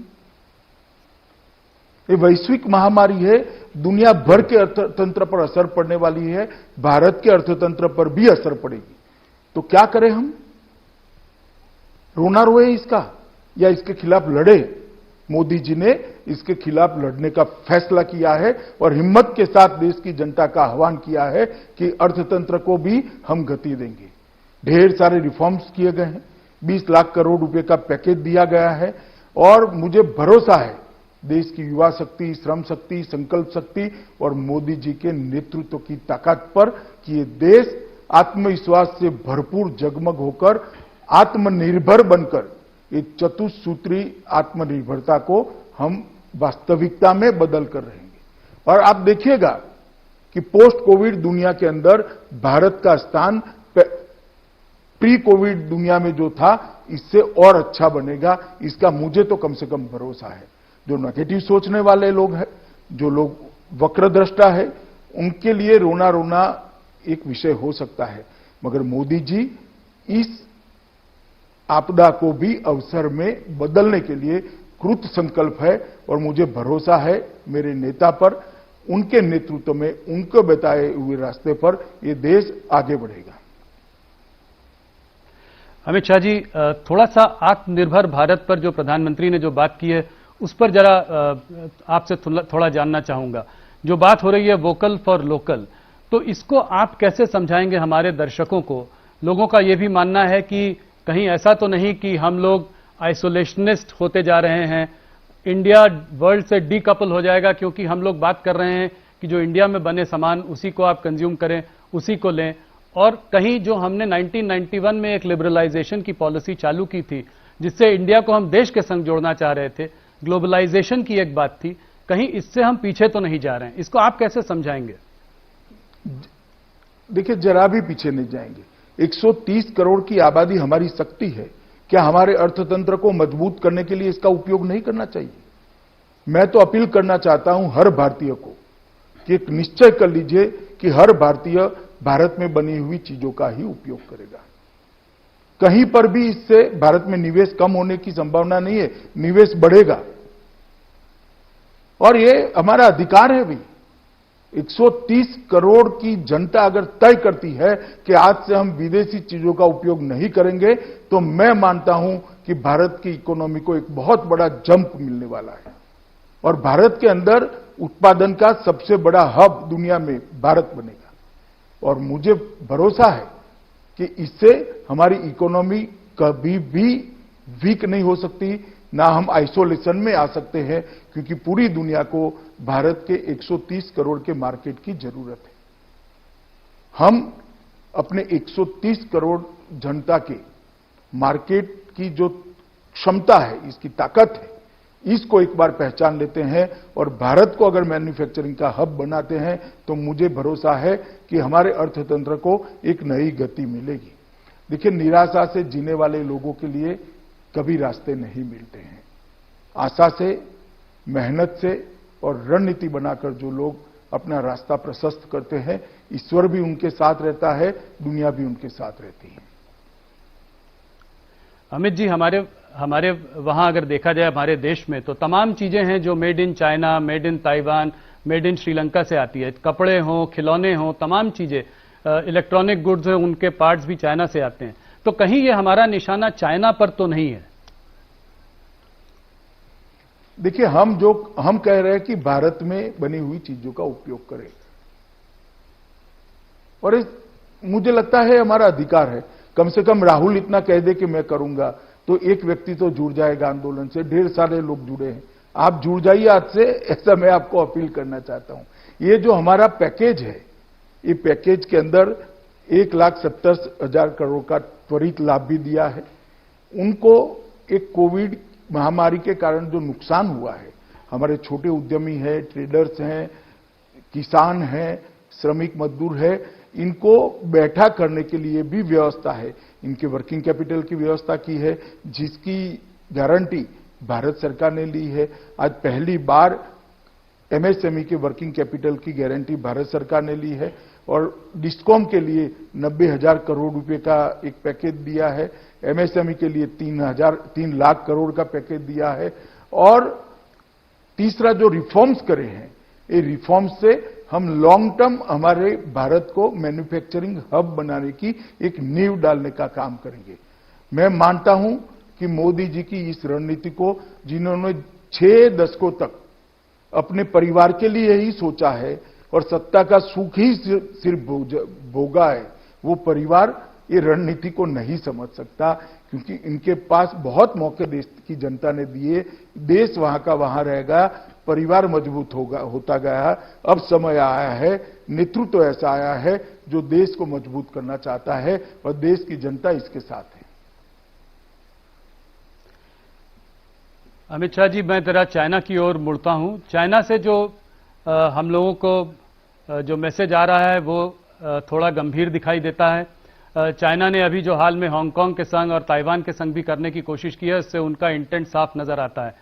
ये वैश्विक महामारी है, दुनिया भर के अर्थतंत्र पर असर पड़ने वाली है, भारत के अर्थतंत्र पर भी असर पड़ेगी। तो क्या करें हम? रोना रोए इसका या इसके खिलाफ लड़े? मोदी जी ने इसके खिलाफ लड़ने का फैसला किया है और हिम्मत के साथ देश की जनता का आह्वान किया है कि अर्थतंत्र को भी हम गति देंगे। ढेर सारे रिफॉर्म्स किए गए हैं, 20 लाख करोड़ रुपए का पैकेज दिया गया है और मुझे भरोसा है देश की युवा शक्ति, श्रम शक्ति, संकल्प शक्ति और मोदी जी के नेतृत्व की ताकत पर कि ये देश आत्मविश्वास से भरपूर जगमग होकर आत्मनिर्भर बनकर एक चतुसूत्री आत्मनिर्भरता को हम वास्तविकता में बदल कर रहेंगे। और आप देखिएगा कि पोस्ट कोविड दुनिया के अंदर भारत का स्थान प्री कोविड दुनिया में जो था इससे और अच्छा बनेगा, इसका मुझे तो कम से कम भरोसा है। जो नेगेटिव सोचने वाले लोग हैं, जो लोग वक्रद्रष्टा है, उनके लिए रोना रोना एक विषय हो सकता है, मगर मोदी जी इस आपदा को भी अवसर में बदलने के लिए कृत संकल्प है और मुझे भरोसा है मेरे नेता पर, उनके नेतृत्व में, उनको बताए हुए रास्ते पर ये देश आगे बढ़ेगा। अमित शाह जी, थोड़ा सा आत्मनिर्भर भारत पर जो प्रधानमंत्री ने जो बात की है उस पर जरा आपसे थोड़ा जानना चाहूंगा। जो बात हो रही है वोकल फॉर लोकल, तो इसको आप कैसे समझाएंगे हमारे दर्शकों को? लोगों का यह भी मानना है कि कहीं ऐसा तो नहीं कि हम लोग आइसोलेशनिस्ट होते जा रहे हैं, इंडिया वर्ल्ड से डीकपल हो जाएगा, क्योंकि हम लोग बात कर रहे हैं कि जो इंडिया में बने सामान उसी को आप कंज्यूम करें, उसी को लें। और कहीं जो हमने 1991 में एक लिबरलाइजेशन की पॉलिसी चालू की थी, जिससे इंडिया को हम देश के संग जोड़ना चाह रहे थे, ग्लोबलाइजेशन की एक बात थी, कहीं इससे हम पीछे तो नहीं जा रहे हैं? इसको आप कैसे समझाएंगे? देखिए, जरा भी पीछे नहीं जाएंगे। 130 करोड़ की आबादी हमारी शक्ति है। क्या हमारे अर्थतंत्र को मजबूत करने के लिए इसका उपयोग नहीं करना चाहिए? मैं तो अपील करना चाहता हूं हर भारतीय को कि एक निश्चय कर लीजिए कि हर भारतीय भारत में बनी हुई चीजों का ही उपयोग करेगा। कहीं पर भी इससे भारत में निवेश कम होने की संभावना नहीं है, निवेश बढ़ेगा। और ये हमारा अधिकार है भी। 130 करोड़ की जनता अगर तय करती है कि आज से हम विदेशी चीजों का उपयोग नहीं करेंगे, तो मैं मानता हूं कि भारत की इकोनॉमी को एक बहुत बड़ा जंप मिलने वाला है और भारत के अंदर उत्पादन का सबसे बड़ा हब दुनिया में भारत बनेगा। और मुझे भरोसा है कि इससे हमारी इकोनॉमी कभी भी वीक नहीं हो सकती, ना हम आइसोलेशन में आ सकते हैं, क्योंकि पूरी दुनिया को भारत के 130 करोड़ के मार्केट की जरूरत है। हम अपने 130 करोड़ जनता के मार्केट की जो क्षमता है, इसकी ताकत है, इसको एक बार पहचान लेते हैं और भारत को अगर मैन्युफैक्चरिंग का हब बनाते हैं, तो मुझे भरोसा है कि हमारे अर्थतंत्र को एक नई गति मिलेगी। देखिए, निराशा से जीने वाले लोगों के लिए कभी रास्ते नहीं मिलते हैं। आशा से, मेहनत से और रणनीति बनाकर जो लोग अपना रास्ता प्रशस्त करते हैं, ईश्वर भी उनके साथ रहता है, दुनिया भी उनके साथ रहती है। अमित जी, हमारे वहां अगर देखा जाए हमारे देश में, तो तमाम चीजें हैं जो made in China, made in Taiwan, made in Sri Lanka से आती है। कपड़े हों, खिलौने हों, तमाम चीजें, इलेक्ट्रॉनिक गुड्स हैं, उनके पार्ट्स भी चाइना से आते हैं। तो कहीं ये हमारा निशाना चाइना पर तो नहीं है? देखिए, हम कह रहे हैं कि भारत में बनी हुई चीजों का उपयोग करें, और मुझे लगता है हमारा अधिकार है। कम से कम राहुल इतना कह दे कि मैं करूंगा, तो एक व्यक्ति तो जुड़ जाएगा आंदोलन से। ढेर सारे लोग जुड़े हैं, आप जुड़ जाइए आज से, ऐसा मैं आपको अपील करना चाहता हूं। ये जो हमारा पैकेज है, ये पैकेज के अंदर 1,70,000 करोड़ का त्वरित लाभ भी दिया है। उनको एक कोविड महामारी के कारण जो नुकसान हुआ है, हमारे छोटे उद्यमी हैं, ट्रेडर्स हैं, किसान हैं, श्रमिक मजदूर है, इनको बैठा करने के लिए भी व्यवस्था है। इनके वर्किंग कैपिटल की व्यवस्था की है, जिसकी गारंटी भारत सरकार ने ली है। आज पहली बार एमएसएमई के वर्किंग कैपिटल की गारंटी भारत सरकार ने ली है और डिस्कॉम के लिए 90,000 करोड़ रुपए का एक पैकेज दिया है। एमएसएमई के लिए 3 लाख करोड़ का पैकेज दिया है। और तीसरा जो रिफॉर्म्स करे हैं, ये रिफॉर्म्स से हम लॉन्ग टर्म हमारे भारत को मैन्युफैक्चरिंग हब बनाने की एक नींव डालने का काम करेंगे। मैं मानता हूं कि मोदी जी की इस रणनीति को, जिन्होंने 6 दशकों तक अपने परिवार के लिए ही सोचा है और सत्ता का सुख ही सिर्फ भोगा है, वो परिवार ये रणनीति को नहीं समझ सकता, क्योंकि इनके पास बहुत मौके देश की जनता ने दिए। देश वहां का वहां रहेगा, परिवार मजबूत होता गया। अब समय आया है, नेतृत्व ऐसा आया है जो देश को मजबूत करना चाहता है और देश की जनता इसके साथ है। अमित शाह जी, मैं जरा चाइना की ओर मुड़ता हूं। चाइना से जो हम लोगों को जो मैसेज आ रहा है, वो थोड़ा गंभीर दिखाई देता है। चाइना ने अभी जो हाल में हांगकांग के संग और ताइवान के संग भी करने की कोशिश की है, उससे उनका इंटेंट साफ नजर आता है।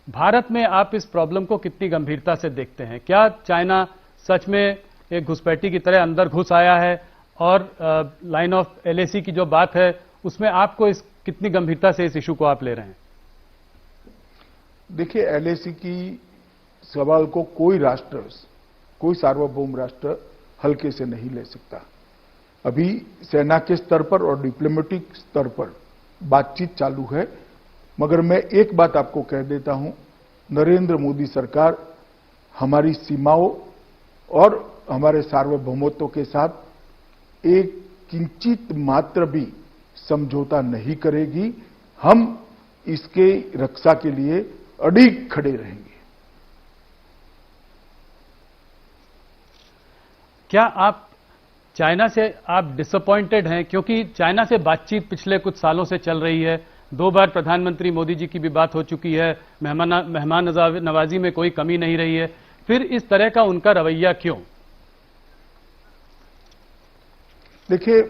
भारत में आप इस प्रॉब्लम को कितनी गंभीरता से देखते हैं? क्या चाइना सच में एक घुसपैठी की तरह अंदर घुस आया है? और लाइन ऑफ एलएसी की जो बात है, उसमें आपको कितनी गंभीरता से इस इशू को आप ले रहे हैं? देखिए, एलएसी की सवाल को कोई राष्ट्र, कोई सार्वभौम राष्ट्र हल्के से नहीं ले सकता। अभी सेना के स्तर पर और डिप्लोमेटिक स्तर पर बातचीत चालू है, मगर मैं एक बात आपको कह देता हूं, नरेंद्र मोदी सरकार हमारी सीमाओं और हमारे सार्वभौमत्व के साथ एक किंचित मात्र भी समझौता नहीं करेगी। हम इसके रक्षा के लिए अडिग खड़े रहेंगे। क्या आप चाइना से आप डिसअपॉइंटेड हैं? क्योंकि चाइना से बातचीत पिछले कुछ सालों से चल रही है, 2 बार प्रधानमंत्री मोदी जी की भी बात हो चुकी है, मेहमान नवाजी में कोई कमी नहीं रही है, फिर इस तरह का उनका रवैया क्यों? देखिए,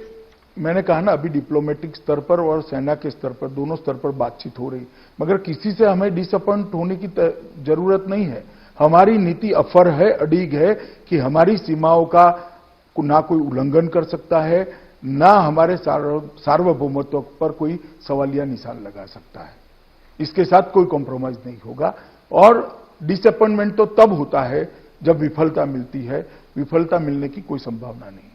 मैंने कहा ना, अभी डिप्लोमेटिक स्तर पर और सेना के स्तर पर, दोनों स्तर पर बातचीत हो रही, मगर किसी से हमें डिसअपॉइंट होने की जरूरत नहीं है। हमारी नीति अफर है, अडिग है कि हमारी सीमाओं का ना कोई उल्लंघन कर सकता है, ना हमारे सार्वभौमत्व पर कोई सवालिया निशान लगा सकता है। इसके साथ कोई कॉम्प्रोमाइज नहीं होगा। और डिसअपॉइंटमेंट तो तब होता है जब विफलता मिलती है, विफलता मिलने की कोई संभावना नहीं।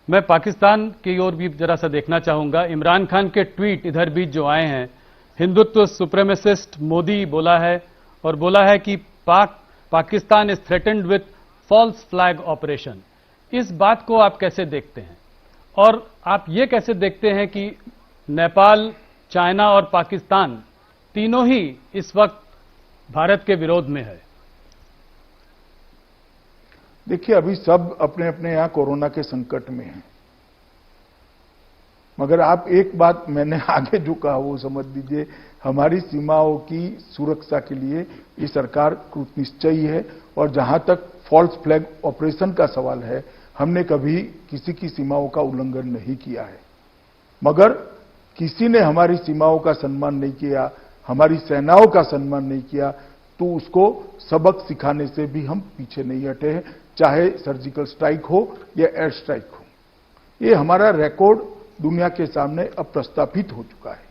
मैं पाकिस्तान की ओर भी जरा सा देखना चाहूंगा। इमरान खान के ट्वीट इधर बीच जो आए हैं, हिंदुत्व सुप्रीमेसिस्ट मोदी बोला है, और बोला है कि Pakistan is threatened with false flag operation. इस बात को आप कैसे देखते हैं, और आप ये कैसे देखते हैं कि नेपाल, चाइना और पाकिस्तान तीनों ही इस वक्त भारत के विरोध में है? देखिए, अभी सब अपने अपने यहां कोरोना के संकट में हैं, मगर आप एक बात मैंने आगे जो कहा वो समझ लीजिए, हमारी सीमाओं की सुरक्षा के लिए ये सरकार कृतनिश्चयी है। और जहां तक फॉल्स फ्लैग ऑपरेशन का सवाल है, हमने कभी किसी की सीमाओं का उल्लंघन नहीं किया है, मगर किसी ने हमारी सीमाओं का सम्मान नहीं किया, हमारी सेनाओं का सम्मान नहीं किया, तो उसको सबक सिखाने से भी हम पीछे नहीं हटे हैं, चाहे सर्जिकल स्ट्राइक हो या एयर स्ट्राइक हो। ये हमारा रिकॉर्ड दुनिया के सामने अब प्रस्थापित हो चुका है,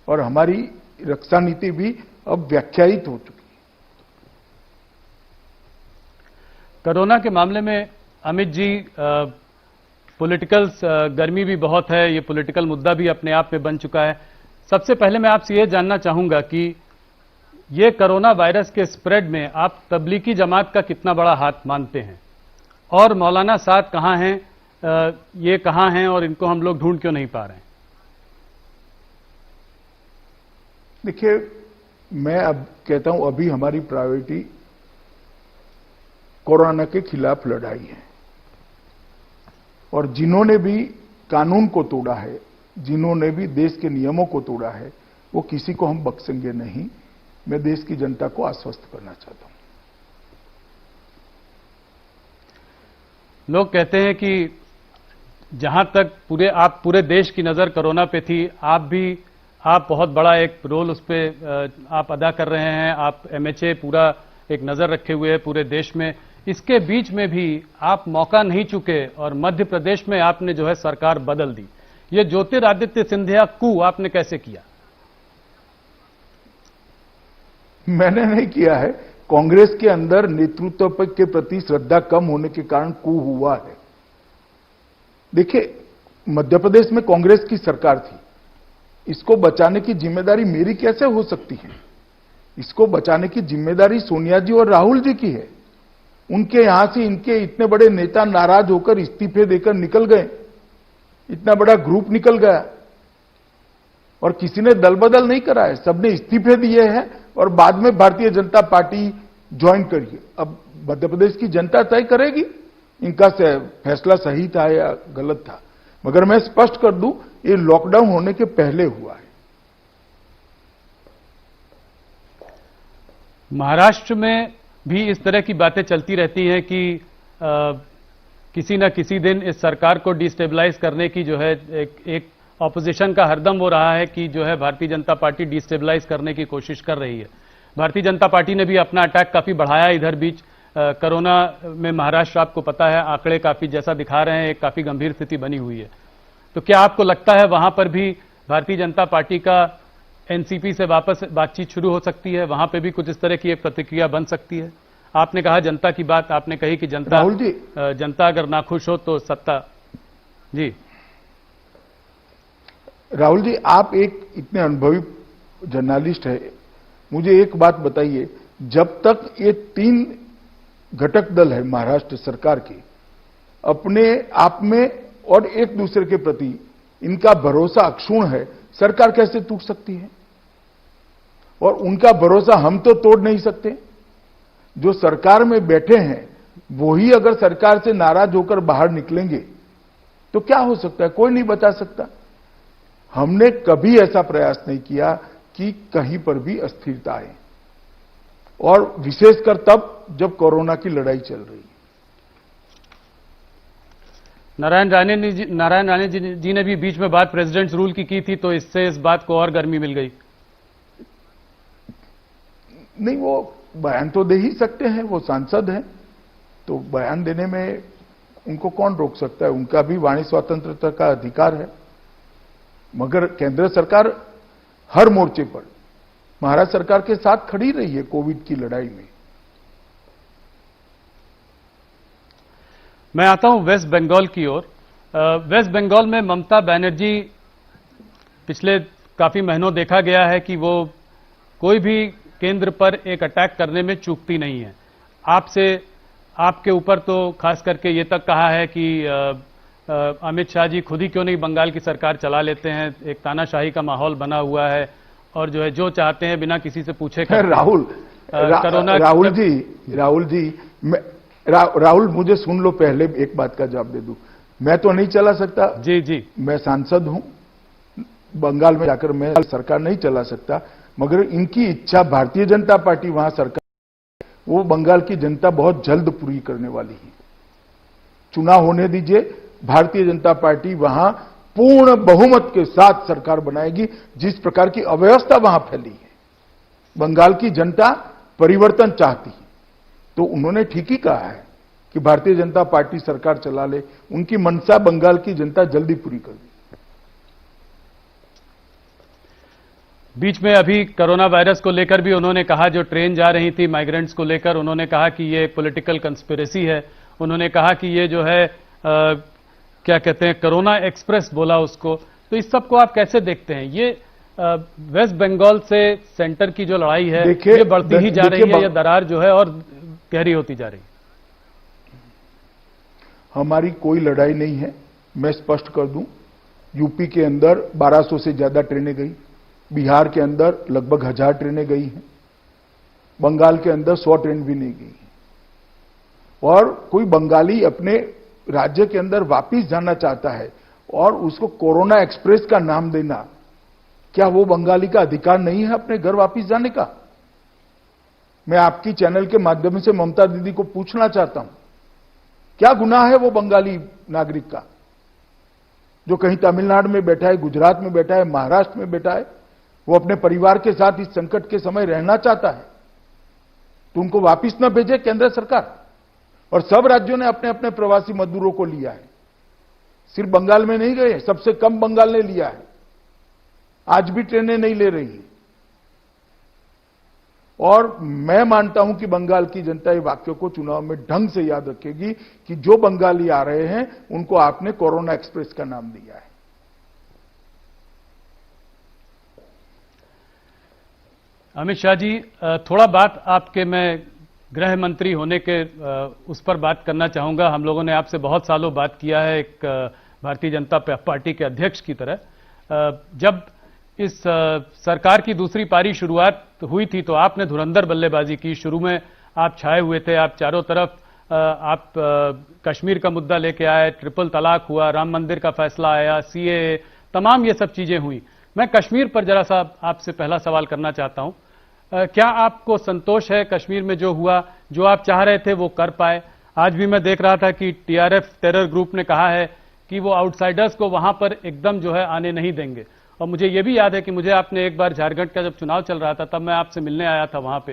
और हमारी रक्षा नीति भी अब व्याख्यायित हो चुकी है। कोरोना के मामले में अमित जी, पॉलिटिकल गर्मी भी बहुत है, ये पॉलिटिकल मुद्दा भी अपने आप में बन चुका है। सबसे पहले मैं आपसे ये जानना चाहूंगा कि ये कोरोना वायरस के स्प्रेड में आप तबलीगी जमात का कितना बड़ा हाथ मानते हैं, और मौलाना साद कहां हैं, ये कहां हैं, और इनको हम लोग ढूंढ क्यों नहीं पा रहे हैं? देखिए, मैं अब कहता हूं, अभी हमारी प्रायोरिटी कोरोना के खिलाफ लड़ाई है, और जिन्होंने भी कानून को तोड़ा है, जिन्होंने भी देश के नियमों को तोड़ा है, वो किसी को हम बख्शेंगे नहीं। मैं देश की जनता को आश्वस्त करना चाहता हूं। लोग कहते हैं कि जहां तक पूरे देश की नजर कोरोना पे थी, आप बहुत बड़ा एक रोल उस पे आप अदा कर रहे हैं। आप एमएचए पूरा एक नजर रखे हुए हैं पूरे देश में। इसके बीच में भी आप मौका नहीं चुके, और मध्य प्रदेश में आपने जो है सरकार बदल दी। ये ज्योतिरादित्य सिंधिया कू आपने कैसे किया? मैंने नहीं किया है, कांग्रेस के अंदर नेतृत्व के प्रति श्रद्धा कम होने के कारण कू हुआ है। देखिए, मध्य प्रदेश में कांग्रेस की सरकार थी, इसको बचाने की जिम्मेदारी मेरी कैसे हो सकती है? इसको बचाने की जिम्मेदारी सोनिया जी और राहुल जी की है। उनके यहां से इनके इतने बड़े नेता नाराज होकर इस्तीफे देकर निकल गए, इतना बड़ा ग्रुप निकल गया, और किसी ने दल बदल नहीं करा है, सबने इस्तीफे दिए हैं, और बाद में भारतीय जनता पार्टी ज्वाइन करिए। अब मध्य प्रदेश की जनता तय करेगी इनका फैसला सही था या गलत था, मगर मैं स्पष्ट कर दूं, ये लॉकडाउन होने के पहले हुआ है। महाराष्ट्र में भी इस तरह की बातें चलती रहती हैं कि किसी न किसी दिन इस सरकार को डिस्टेबलाइज करने की जो है एक ऑपोजिशन का हरदम वो रहा है कि जो है भारतीय जनता पार्टी डिस्टेबलाइज करने की कोशिश कर रही है। भारतीय जनता पार्टी ने भी अपना अटैक काफी बढ़ाया इधर बीच। कोरोना में महाराष्ट्र, आपको पता है, आंकड़े काफी जैसा दिखा रहे हैं, एक काफी गंभीर स्थिति बनी हुई है। तो क्या आपको लगता है वहां पर भी भारतीय जनता पार्टी का एनसीपी से वापस बातचीत शुरू हो सकती है? वहां पे भी कुछ इस तरह की एक प्रतिक्रिया बन सकती है? आपने कहा जनता की बात, आपने कही कि जनता अगर नाखुश हो तो सत्ता। जी राहुल जी, आप एक इतने अनुभवी जर्नलिस्ट है, मुझे एक बात बताइए, जब तक ये 3 घटक दल है महाराष्ट्र सरकार की अपने आप में और एक दूसरे के प्रति इनका भरोसा अक्षुण्ण है, सरकार कैसे टूट सकती है? और उनका भरोसा हम तो तोड़ नहीं सकते। जो सरकार में बैठे हैं वो ही अगर सरकार से नाराज होकर बाहर निकलेंगे तो क्या हो सकता है? कोई नहीं बता सकता। हमने कभी ऐसा प्रयास नहीं किया कि कहीं पर भी अस्थिरता आए, और विशेषकर तब जब कोरोना की लड़ाई चल रही है। नारायण राणे जी ने भी बीच में बात प्रेसिडेंट्स रूल की थी, तो इससे इस बात को और गर्मी मिल गई। नहीं, वो बयान तो दे ही सकते हैं, वो सांसद हैं, तो बयान देने में उनको कौन रोक सकता है? उनका भी वाणी स्वतंत्रता का अधिकार है। मगर केंद्र सरकार हर मोर्चे पर महाराष्ट्र सरकार के साथ खड़ी रही है कोविड की लड़ाई में। मैं आता हूं वेस्ट बंगाल की ओर। वेस्ट बंगाल में ममता बनर्जी पिछले काफी महीनों देखा गया है कि वो कोई भी केंद्र पर एक अटैक करने में चूकती नहीं है। आपके ऊपर तो खास करके ये तक कहा है कि अमित शाह जी खुद ही क्यों नहीं बंगाल की सरकार चला लेते हैं, एक तानाशाही का माहौल बना हुआ है और जो है जो चाहते हैं बिना किसी से पूछे राहुल मुझे सुन लो, पहले एक बात का जवाब दे दूं। मैं तो नहीं चला सकता। जी मैं सांसद हूं, बंगाल में जाकर मैं सरकार नहीं चला सकता, मगर इनकी इच्छा भारतीय जनता पार्टी वहां सरकार, वो बंगाल की जनता बहुत जल्द पूरी करने वाली है। चुनाव होने दीजिए, भारतीय जनता पार्टी वहां पूर्ण बहुमत के साथ सरकार बनाएगी। जिस प्रकार की अव्यवस्था वहां फैली है, बंगाल की जनता परिवर्तन चाहती है, तो उन्होंने ठीक ही कहा है कि भारतीय जनता पार्टी सरकार चला ले। उनकी मंशा बंगाल की जनता जल्दी पूरी कर दी। बीच में अभी कोरोना वायरस को लेकर भी उन्होंने कहा, जो ट्रेन जा रही थी माइग्रेंट्स को लेकर, उन्होंने कहा कि ये पॉलिटिकल कंस्पिरेसी है। उन्होंने कहा कि ये जो है क्या कहते हैं, कोरोना एक्सप्रेस बोला उसको। तो इस सब को आप कैसे देखते हैं? ये वेस्ट बंगाल से सेंटर की जो लड़ाई है ये बढ़ती ही जा रही है, या दरार जो है और गहरी होती जा रही है? हमारी कोई लड़ाई नहीं है, मैं स्पष्ट कर दूं। यूपी के अंदर 1200 से ज्यादा ट्रेनें गई, बिहार के अंदर लगभग 1000 ट्रेनें गई हैं, बंगाल के अंदर 100 ट्रेन भी नहीं गई। और कोई बंगाली अपने राज्य के अंदर वापिस जाना चाहता है और उसको कोरोना एक्सप्रेस का नाम देना, क्या वो बंगाली का अधिकार नहीं है अपने घर वापिस जाने का? मैं आपकी चैनल के माध्यम से ममता दीदी को पूछना चाहता हूं, क्या गुनाह है वो बंगाली नागरिक का जो कहीं तमिलनाडु में बैठा है, गुजरात में बैठा है, महाराष्ट्र में बैठा है, वो अपने परिवार के साथ इस संकट के समय रहना चाहता है, तो उनको वापिस न भेजे केंद्र सरकार? और सब राज्यों ने अपने अपने प्रवासी मजदूरों को लिया है, सिर्फ बंगाल में नहीं गए, सबसे कम बंगाल ने लिया है। आज भी ट्रेनें नहीं ले रही। और मैं मानता हूं कि बंगाल की जनता ये वाक्य को चुनाव में ढंग से याद रखेगी कि जो बंगाली आ रहे हैं उनको आपने कोरोना एक्सप्रेस का नाम दिया है। अमित शाह जी, थोड़ा बात आपके मैं गृह मंत्री होने के उस पर बात करना चाहूंगा। हम लोगों ने आपसे बहुत सालों बात किया है एक भारतीय जनता पार्टी के अध्यक्ष की तरह। जब इस सरकार की दूसरी पारी शुरुआत हुई थी तो आपने धुरंधर बल्लेबाजी की। शुरू में आप छाए हुए थे, आप चारों तरफ आप कश्मीर का मुद्दा लेके आए, ट्रिपल तलाक हुआ, राम मंदिर का फैसला आया, सीएए, तमाम ये सब चीजें हुई। मैं कश्मीर पर जरा सा आपसे पहला सवाल करना चाहता हूं। क्या आपको संतोष है कश्मीर में जो हुआ, जो आप चाह रहे थे वो कर पाए? आज भी मैं देख रहा था कि टीआरएफ टेरर ग्रुप ने कहा है कि वो आउटसाइडर्स को वहां पर एकदम जो है आने नहीं देंगे। और मुझे ये भी याद है कि मुझे आपने एक बार झारखंड का जब चुनाव चल रहा था तब मैं आपसे मिलने आया था वहां पे,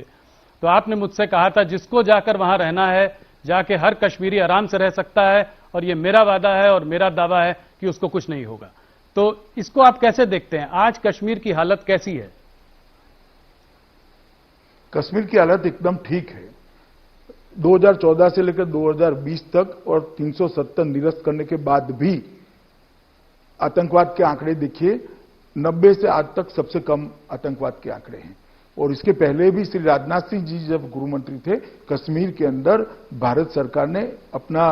तो आपने मुझसे कहा था जिसको जाकर वहां रहना है जाके हर कश्मीरी आराम से रह सकता है, और ये मेरा वादा है और मेरा दावा है कि उसको कुछ नहीं होगा। तो इसको आप कैसे देखते हैं? आज कश्मीर की हालत कैसी है? कश्मीर की हालत एकदम ठीक है। 2014 से लेकर 2020 तक और 370 निरस्त करने के बाद भी आतंकवाद के आंकड़े देखिए, 90 से आज तक सबसे कम आतंकवाद के आंकड़े हैं। और इसके पहले भी श्री राजनाथ सिंह जी जब गृह मंत्री थे, कश्मीर के अंदर भारत सरकार ने अपना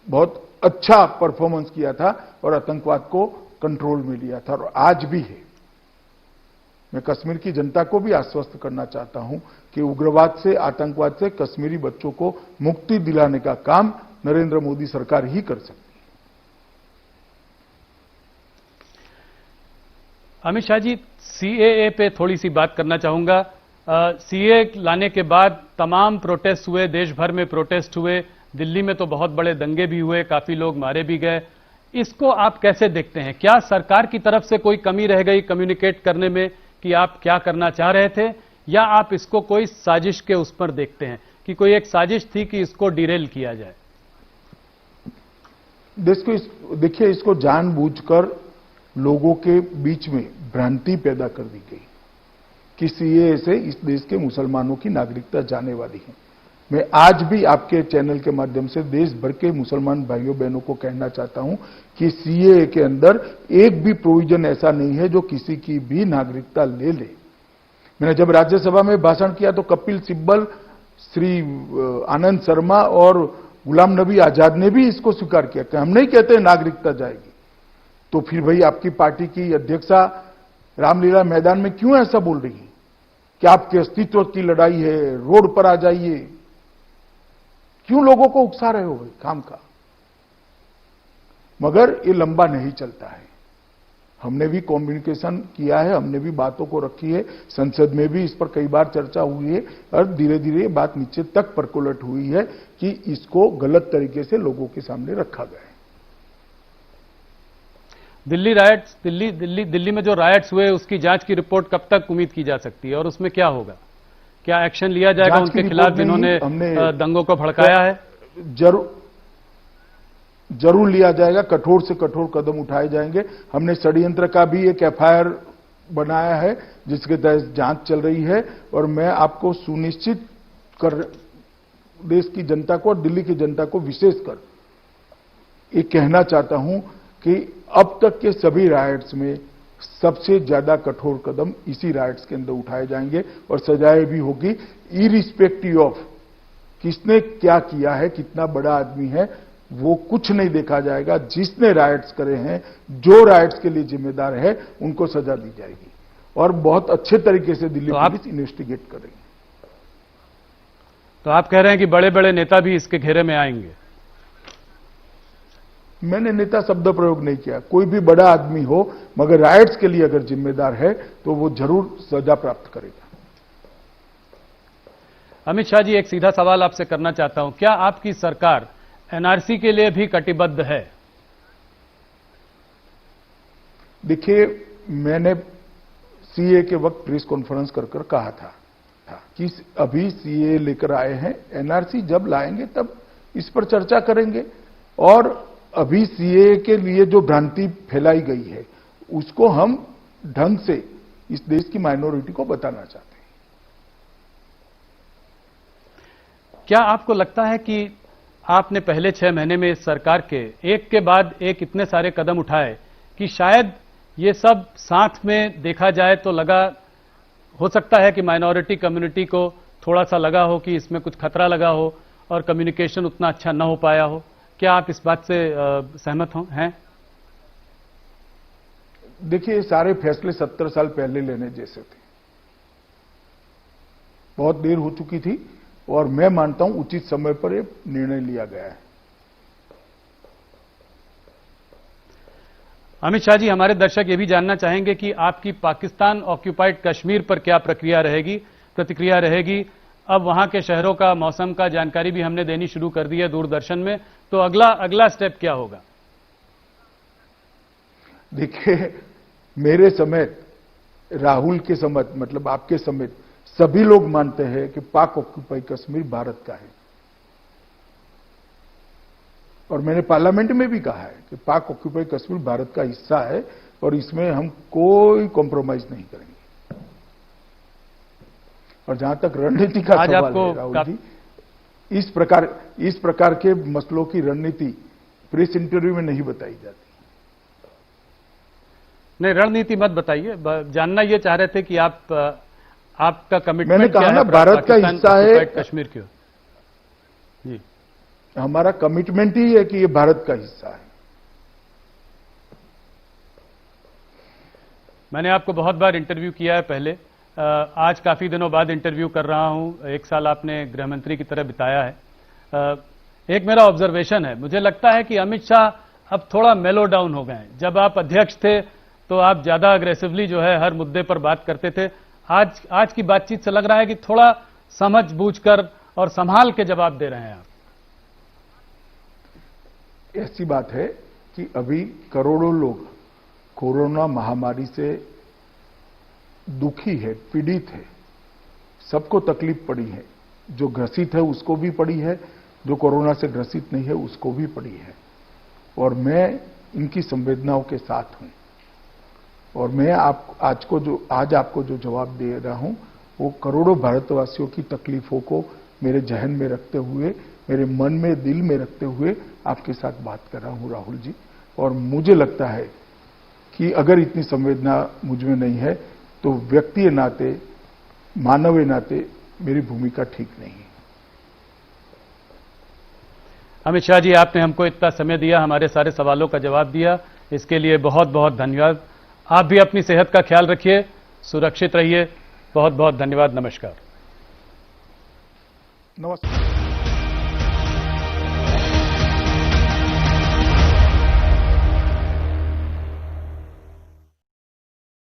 बहुत अच्छा परफॉर्मेंस किया था और आतंकवाद को कंट्रोल में लिया था, और आज भी है। मैं कश्मीर की जनता को भी आश्वस्त करना चाहता हूं कि उग्रवाद से, आतंकवाद से कश्मीरी बच्चों को मुक्ति दिलाने का काम नरेंद्र मोदी सरकार ही कर सकती है। अमित शाह जी, सीएए पे थोड़ी सी बात करना चाहूंगा। सीएए लाने के बाद तमाम प्रोटेस्ट हुए, देश भर में प्रोटेस्ट हुए, दिल्ली में तो बहुत बड़े दंगे भी हुए, काफी लोग मारे भी गए। इसको आप कैसे देखते हैं? क्या सरकार की तरफ से कोई कमी रह गई कम्युनिकेट करने में कि आप क्या करना चाह रहे थे, या आप इसको कोई साजिश के उस पर देखते हैं कि कोई एक साजिश थी कि इसको डिरेल किया जाए? देखिए, इसको जानबूझकर लोगों के बीच में भ्रांति पैदा कर दी गई कि सीएए से इस देश के मुसलमानों की नागरिकता जाने वाली है। मैं आज भी आपके चैनल के माध्यम से देश भर के मुसलमान भाइयों बहनों को कहना चाहता हूं कि सीएए के अंदर एक भी प्रोविजन ऐसा नहीं है जो किसी की भी नागरिकता ले ले। मैंने जब राज्यसभा में भाषण किया तो कपिल सिब्बल, श्री आनंद शर्मा और गुलाम नबी आजाद ने भी इसको स्वीकार किया कि हम नहीं कहते नागरिकता जाएगी। तो फिर भाई आपकी पार्टी की अध्यक्षा रामलीला मैदान में क्यों ऐसा बोल रही है कि आपके अस्तित्व की लड़ाई है, रोड पर आ जाइए? क्यों लोगों को उकसा रहे हो भाई काम का? मगर ये लंबा नहीं चलता है। हमने भी कम्युनिकेशन किया है, हमने भी बातों को रखी है, संसद में भी इस पर कई बार चर्चा हुई है, और धीरे धीरे बात नीचे तक परकोलट हुई है कि इसको गलत तरीके से लोगों के सामने रखा गया है। दिल्ली रायट्स, दिल्ली में जो रायट्स हुए उसकी जांच की रिपोर्ट कब तक उम्मीद की जा सकती है, और उसमें क्या होगा? क्या एक्शन लिया जाएगा उनके खिलाफ जिन्होंने दंगों को भड़काया है? जरूर लिया जाएगा, कठोर से कठोर कदम उठाए जाएंगे। हमने षड्यंत्र का भी एक एफआईआर बनाया है जिसके तहत जांच चल रही है, और मैं आपको सुनिश्चित कर देश की जनता को और दिल्ली की जनता को विशेषकर ये कहना चाहता हूं कि अब तक के सभी राइट्स में सबसे ज्यादा कठोर कदम इसी राइट्स के अंदर उठाए जाएंगे, और सजाएं भी होगी इरिस्पेक्टिव ऑफ किसने क्या किया है, कितना बड़ा आदमी है, वो कुछ नहीं देखा जाएगा। जिसने राइट्स करे हैं, जो राइट्स के लिए जिम्मेदार है, उनको सजा दी जाएगी, और बहुत अच्छे तरीके से दिल्ली पुलिस इन्वेस्टिगेट करेगी। तो आप कह रहे हैं कि बड़े बड़े नेता भी इसके घेरे में आएंगे? मैंने नेता शब्द प्रयोग नहीं किया। कोई भी बड़ा आदमी हो, मगर राइट्स के लिए अगर जिम्मेदार है तो वो जरूर सजा प्राप्त करेगा। अमित शाह जी, एक सीधा सवाल आपसे करना चाहता हूं, क्या आपकी सरकार एनआरसी के लिए भी कटिबद्ध है? देखिए, मैंने सीए के वक्त प्रेस कॉन्फ्रेंस कर कहा था कि अभी सीए लेकर आए हैं, एनआरसी जब लाएंगे तब इस पर चर्चा करेंगे, और अभी सीए के लिए जो भ्रांति फैलाई गई है उसको हम ढंग से इस देश की माइनॉरिटी को बताना चाहते हैं। क्या आपको लगता है कि आपने पहले 6 महीने में इस सरकार के एक के बाद एक इतने सारे कदम उठाए कि शायद ये सब साथ में देखा जाए तो हो सकता है कि माइनॉरिटी कम्युनिटी को थोड़ा सा लगा हो कि इसमें कुछ खतरा लगा हो और कम्युनिकेशन उतना अच्छा न हो पाया हो? क्या आप इस बात से सहमत हैं? देखिए, सारे फैसले 70 साल पहले लेने जैसे थे। बहुत देर हो चुकी थी, और मैं मानता हूं उचित समय पर यह निर्णय लिया गया है। अमित शाह जी, हमारे दर्शक ये भी जानना चाहेंगे कि आपकी पाकिस्तान ऑक्यूपाइड कश्मीर पर क्या प्रतिक्रिया रहेगी। अब वहां के शहरों का, मौसम का जानकारी भी हमने देनी शुरू कर दी है दूरदर्शन में, तो अगला स्टेप क्या होगा? देखिए, मेरे समेत, राहुल के समेत, मतलब आपके समेत सभी लोग मानते हैं कि पाक ऑक्यूपाइड कश्मीर भारत का है, और मैंने पार्लियामेंट में भी कहा है कि पाक ऑक्यूपाइड कश्मीर भारत का हिस्सा है, और इसमें हम कोई कॉम्प्रोमाइज नहीं करेंगे। और जहां तक रणनीति का सवाल है राहुल जी, इस प्रकार के मसलों की रणनीति प्रेस इंटरव्यू में नहीं बताई जाती। नहीं, रणनीति मत बताइए, जानना ये चाह रहे थे कि आपका कमिटमेंट मैंने कहा ना, भारत का हिस्सा है कश्मीर क्यों? जी, हमारा कमिटमेंट ही है कि ये भारत का हिस्सा है। मैंने आपको बहुत बार इंटरव्यू किया है पहले, आज काफी दिनों बाद इंटरव्यू कर रहा हूं। 1 साल आपने गृह मंत्री की तरह बिताया है। एक मेरा ऑब्जर्वेशन है, मुझे लगता है कि अमित शाह अब थोड़ा मेलो डाउन हो गए हैं। जब आप अध्यक्ष थे तो आप ज्यादा अग्रेसिवली जो है हर मुद्दे पर बात करते थे। आज की बातचीत से लग रहा है कि थोड़ा समझ बूझकर और संभाल के जवाब दे रहे हैं आप। ऐसी बात है कि अभी करोड़ों लोग कोरोना महामारी से दुखी है, पीड़ित है, सबको तकलीफ पड़ी है। जो ग्रसित है उसको भी पड़ी है, जो कोरोना से ग्रसित नहीं है उसको भी पड़ी है। और मैं इनकी संवेदनाओं के साथ हूं। और मैं आज आपको जो जवाब दे रहा हूं वो करोड़ों भारतवासियों की तकलीफों को मेरे जहन में रखते हुए, मेरे मन में, दिल में रखते हुए आपके साथ बात कर रहा हूं राहुल जी। और मुझे लगता है कि अगर इतनी संवेदना मुझ में नहीं है तो व्यक्ति नाते, मानव नाते मेरी भूमिका ठीक नहीं है। अमित शाह जी, आपने हमको इतना समय दिया, हमारे सारे सवालों का जवाब दिया, इसके लिए बहुत बहुत धन्यवाद। आप भी अपनी सेहत का ख्याल रखिए, सुरक्षित रहिए। बहुत बहुत धन्यवाद। नमस्कार। नमस्कार।